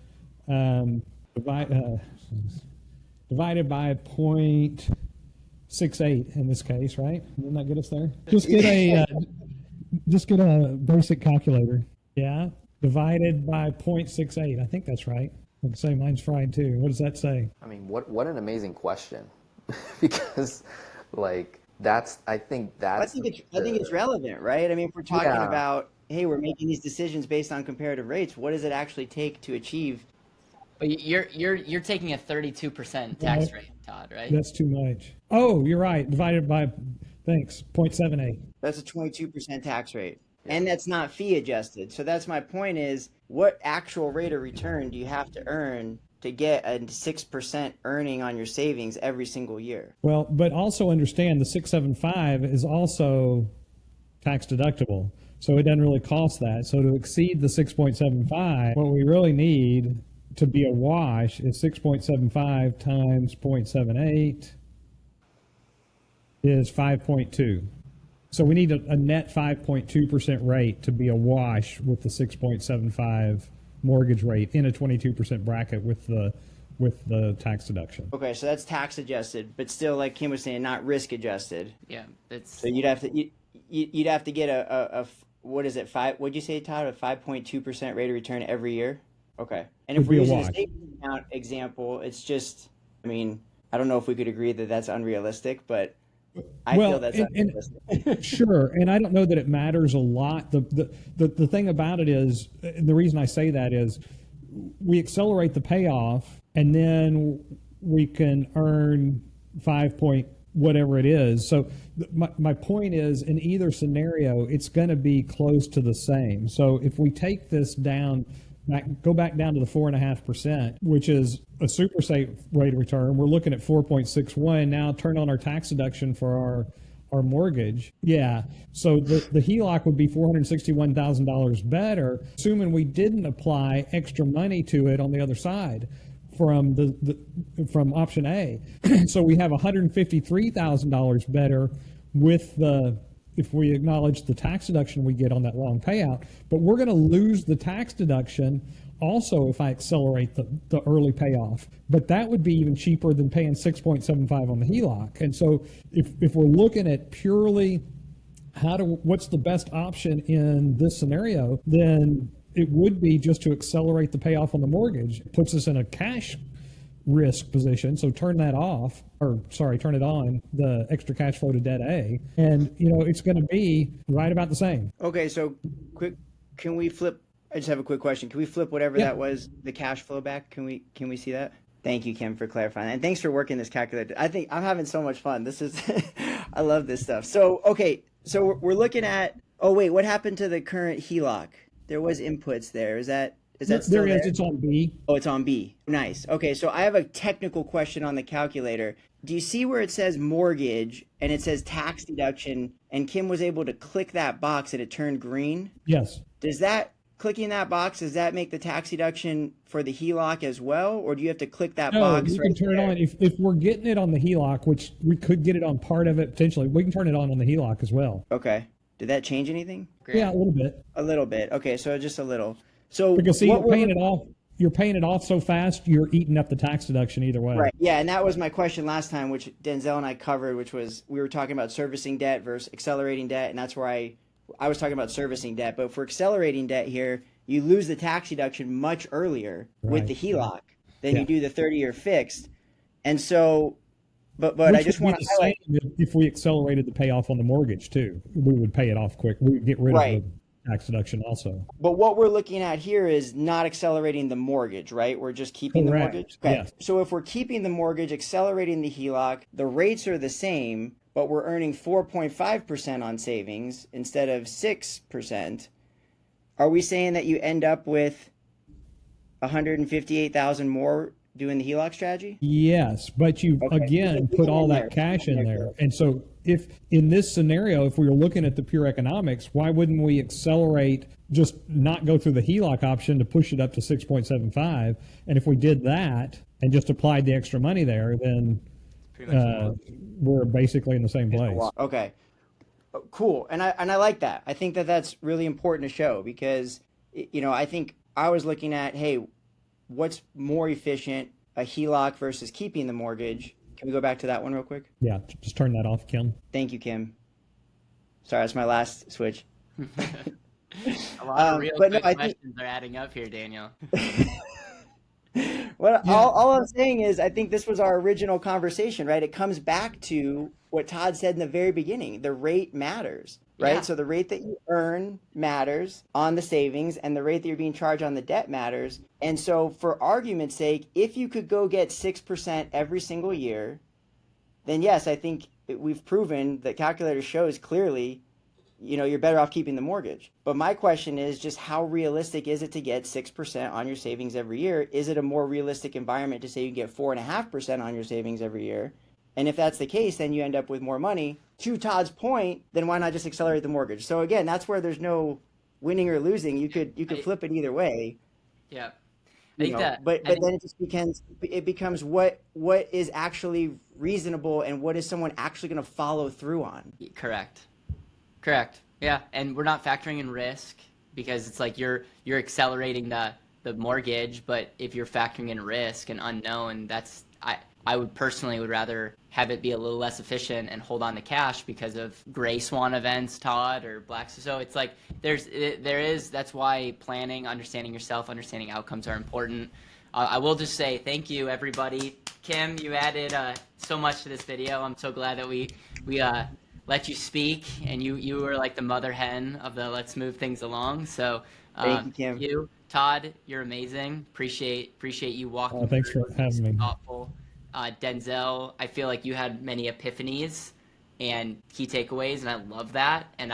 divided by 0.68 in this case, right? Didn't that get us there? Just get a basic calculator. Yeah. Divided by 0.68. I think that's right. I'd say mine's fried too. What does that say? I mean, what an amazing question. Because I think it's relevant, right? I mean, if we're talking about, hey, we're making these decisions based on comparative rates, what does it actually take to achieve? But you're taking a 32% tax rate, Todd, right? That's too much. Oh, you're right. Divided by, thanks, 0.78. That's a 22% tax rate. And that's not fee adjusted. So that's my point is, what actual rate of return do you have to earn to get a 6% earning on your savings every single year? Well, but also understand the 675 is also tax deductible. So it doesn't really cost that. So to exceed the 6.75, what we really need to be a wash is 6.75 times 0.78 is 5.2. So we need a net 5.2% rate to be a wash with the 6.75 mortgage rate in a 22% bracket with the tax deduction. Okay, so that's tax adjusted, but still, like Kim was saying, not risk adjusted. Yeah, that's. So you'd have to get a what is it, what'd you say, Todd? A 5.2% rate of return every year? Okay. And if we're using a savings account example, it's just, I mean, I don't know if we could agree that that's unrealistic, but I feel that's unrealistic. Sure, and I don't know that it matters a lot. The thing about it is, and the reason I say that is, we accelerate the payoff, and then we can earn 5 point whatever it is. So my point is, in either scenario, it's going to be close to the same. So if we take this down, go back down to the 4.5%, which is a super safe rate of return. We're looking at 4.61. Now turn on our tax deduction for our mortgage. Yeah. So the HELOC would be $461,000 better, assuming we didn't apply extra money to it on the other side. from from option A. So we have $153,000 better with if we acknowledge the tax deduction we get on that long payout, but we're going to lose the tax deduction also if I accelerate the early payoff. But that would be even cheaper than paying 6.75 on the HELOC. And so if we're looking at purely what's the best option in this scenario, then it would be just to accelerate the payoff on the mortgage. It puts us in a cash risk position. So turn it on, the extra cash flow to debt A. And, it's going to be right about the same. Okay. So can we flip? I just have a quick question. Can we flip whatever that was, the cash flow back? Can we see that? Thank you, Kim, for clarifying. And thanks for working this calculator. I think I'm having so much fun. This is, I love this stuff. So, okay. So we're looking at, what happened to the current HELOC? There was inputs there. Is that still there? It's on B. Oh, it's on B. Nice. Okay, so I have a technical question on the calculator. Do you see where it says mortgage and it says tax deduction, and Kim was able to click that box and it turned green? Yes. Clicking that box, does that make the tax deduction for the HELOC as well, or do you have to click that box? No, you can turn it on. If we're getting it on the HELOC, which we could get it on part of it potentially, we can turn it on the HELOC as well. Okay. Did that change anything? Great. Yeah, a little bit. A little bit. Okay, so just a little. So because see, you're paying it off so fast, you're eating up the tax deduction either way. Right. Yeah, and that was my question last time, which Denzel and I covered, which was we were talking about servicing debt versus accelerating debt, and that's where I was talking about servicing debt. But for accelerating debt here, you lose the tax deduction much earlier with the HELOC than you do the 30-year fixed. And so, but I just want to highlight, if we accelerated the payoff on the mortgage too, we would pay it off quick. We would get rid of the tax deduction also. But what we're looking at here is not accelerating the mortgage, right? We're just keeping the mortgage. Okay. Yes. So if we're keeping the mortgage, accelerating the HELOC, the rates are the same, but we're earning 4.5% on savings instead of 6%. Are we saying that you end up with $158,000 more doing the HELOC strategy? Yes, but you again put all that cash in there. And so if in this scenario, if we were looking at the pure economics, why wouldn't we accelerate, just not go through the HELOC option to push it up to 6.75? And if we did that and just applied the extra money there, then we're basically in the same place. Okay. Cool. And I like that. I think that that's really important to show because, I think I was looking at, hey, what's more efficient, a HELOC versus keeping the mortgage? Can we go back to that one real quick? Yeah, just turn that off, Kim. Thank you, Kim. Sorry, that's my last switch. A lot of real questions are adding up here, Daniel. Well, all I'm saying is I think this was our original conversation, right? It comes back to what Todd said in the very beginning. The rate matters, right? Yeah. So the rate that you earn matters on the savings, and the rate that you're being charged on the debt matters. And so for argument's sake, if you could go get 6% every single year, then yes, I think we've proven that calculator shows clearly, you're better off keeping the mortgage. But my question is just how realistic is it to get 6% on your savings every year? Is it a more realistic environment to say you can get 4.5% on your savings every year? And if that's the case, then you end up with more money. To Todd's point, then why not just accelerate the mortgage? So again, that's where there's no winning or losing. You could flip it either way. Yeah. But then it becomes what is actually reasonable and what is someone actually going to follow through on. Correct. Yeah, and we're not factoring in risk because it's like you're accelerating the mortgage, but if you're factoring in risk and unknown, I would personally rather have it be a little less efficient and hold on to cash because of gray swan events, Todd, or black. So it's like that's why planning, understanding yourself, understanding outcomes are important. I will just say thank you, everybody. Kim, you added so much to this video. I'm so glad that we let you speak, and you were like the mother hen of the let's move things along. So thank you, Kim. You, Todd, you're amazing. Appreciate you walking. Thanks for having me. Thoughtful. Denzel, I feel like you had many epiphanies and key takeaways, and I love that. And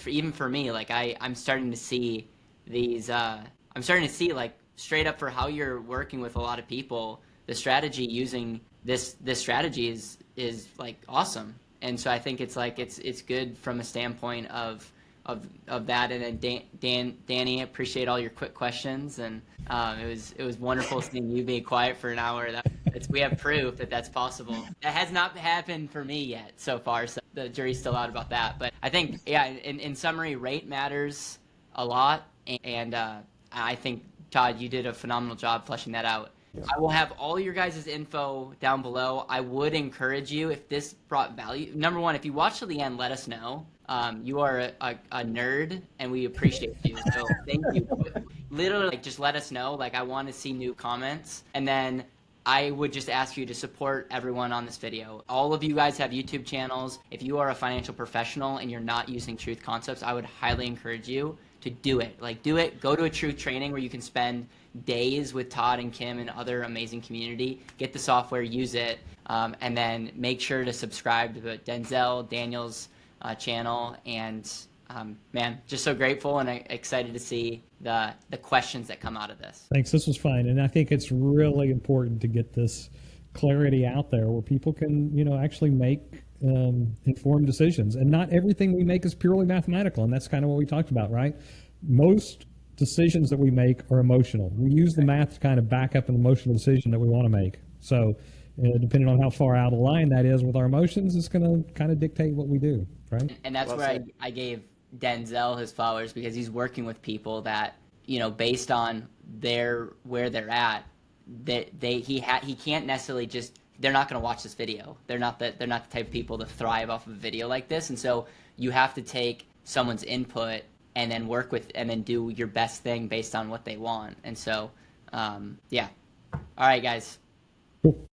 even for me, like I'm starting to see these. I'm starting to see like straight up for how you're working with a lot of people. The strategy using this strategy is like awesome. And so I think it's like it's good from a standpoint of of that. And then Danny, appreciate all your quick questions, and it was wonderful seeing you being quiet for an hour. We have proof that that's possible. That has not happened for me yet so far, so the jury's still out about that. But I think, yeah, in summary, rate matters a lot, and I think, Todd, you did a phenomenal job fleshing that out. I will have all your guys' info down below. I would encourage you, if this brought value, number one, if you watch till the end, let us know. You are a nerd, and we appreciate you. So thank you. Literally, like, just let us know. Like, I want to see new comments. And then I would just ask you to support everyone on this video. All of you guys have YouTube channels. If you are a financial professional and you're not using truth concepts, I would highly encourage you to do it. Like, do it. Go to a truth training where you can spend days with Todd and Kim and other amazing community. Get the software, use it, and then make sure to subscribe to Denzel, Daniel's channel. And man, just so grateful and excited to see the questions that come out of this. Thanks. This was fun. And I think it's really important to get this clarity out there where people can, actually make informed decisions. And not everything we make is purely mathematical. And that's kind of what we talked about, right? Most decisions that we make are emotional. We use the math to kind of back up an emotional decision that we want to make. So depending on how far out of line that is with our emotions, it's going to kind of dictate what we do, right? And that's where I gave Denzel his flowers, because he's working with people that, based on where they're at, that he can't necessarily just, they're not going to watch this video. They're not the type of people to thrive off of a video like this. And so you have to take someone's input and then and then do your best thing based on what they want. And so, yeah. All right, guys. Cool.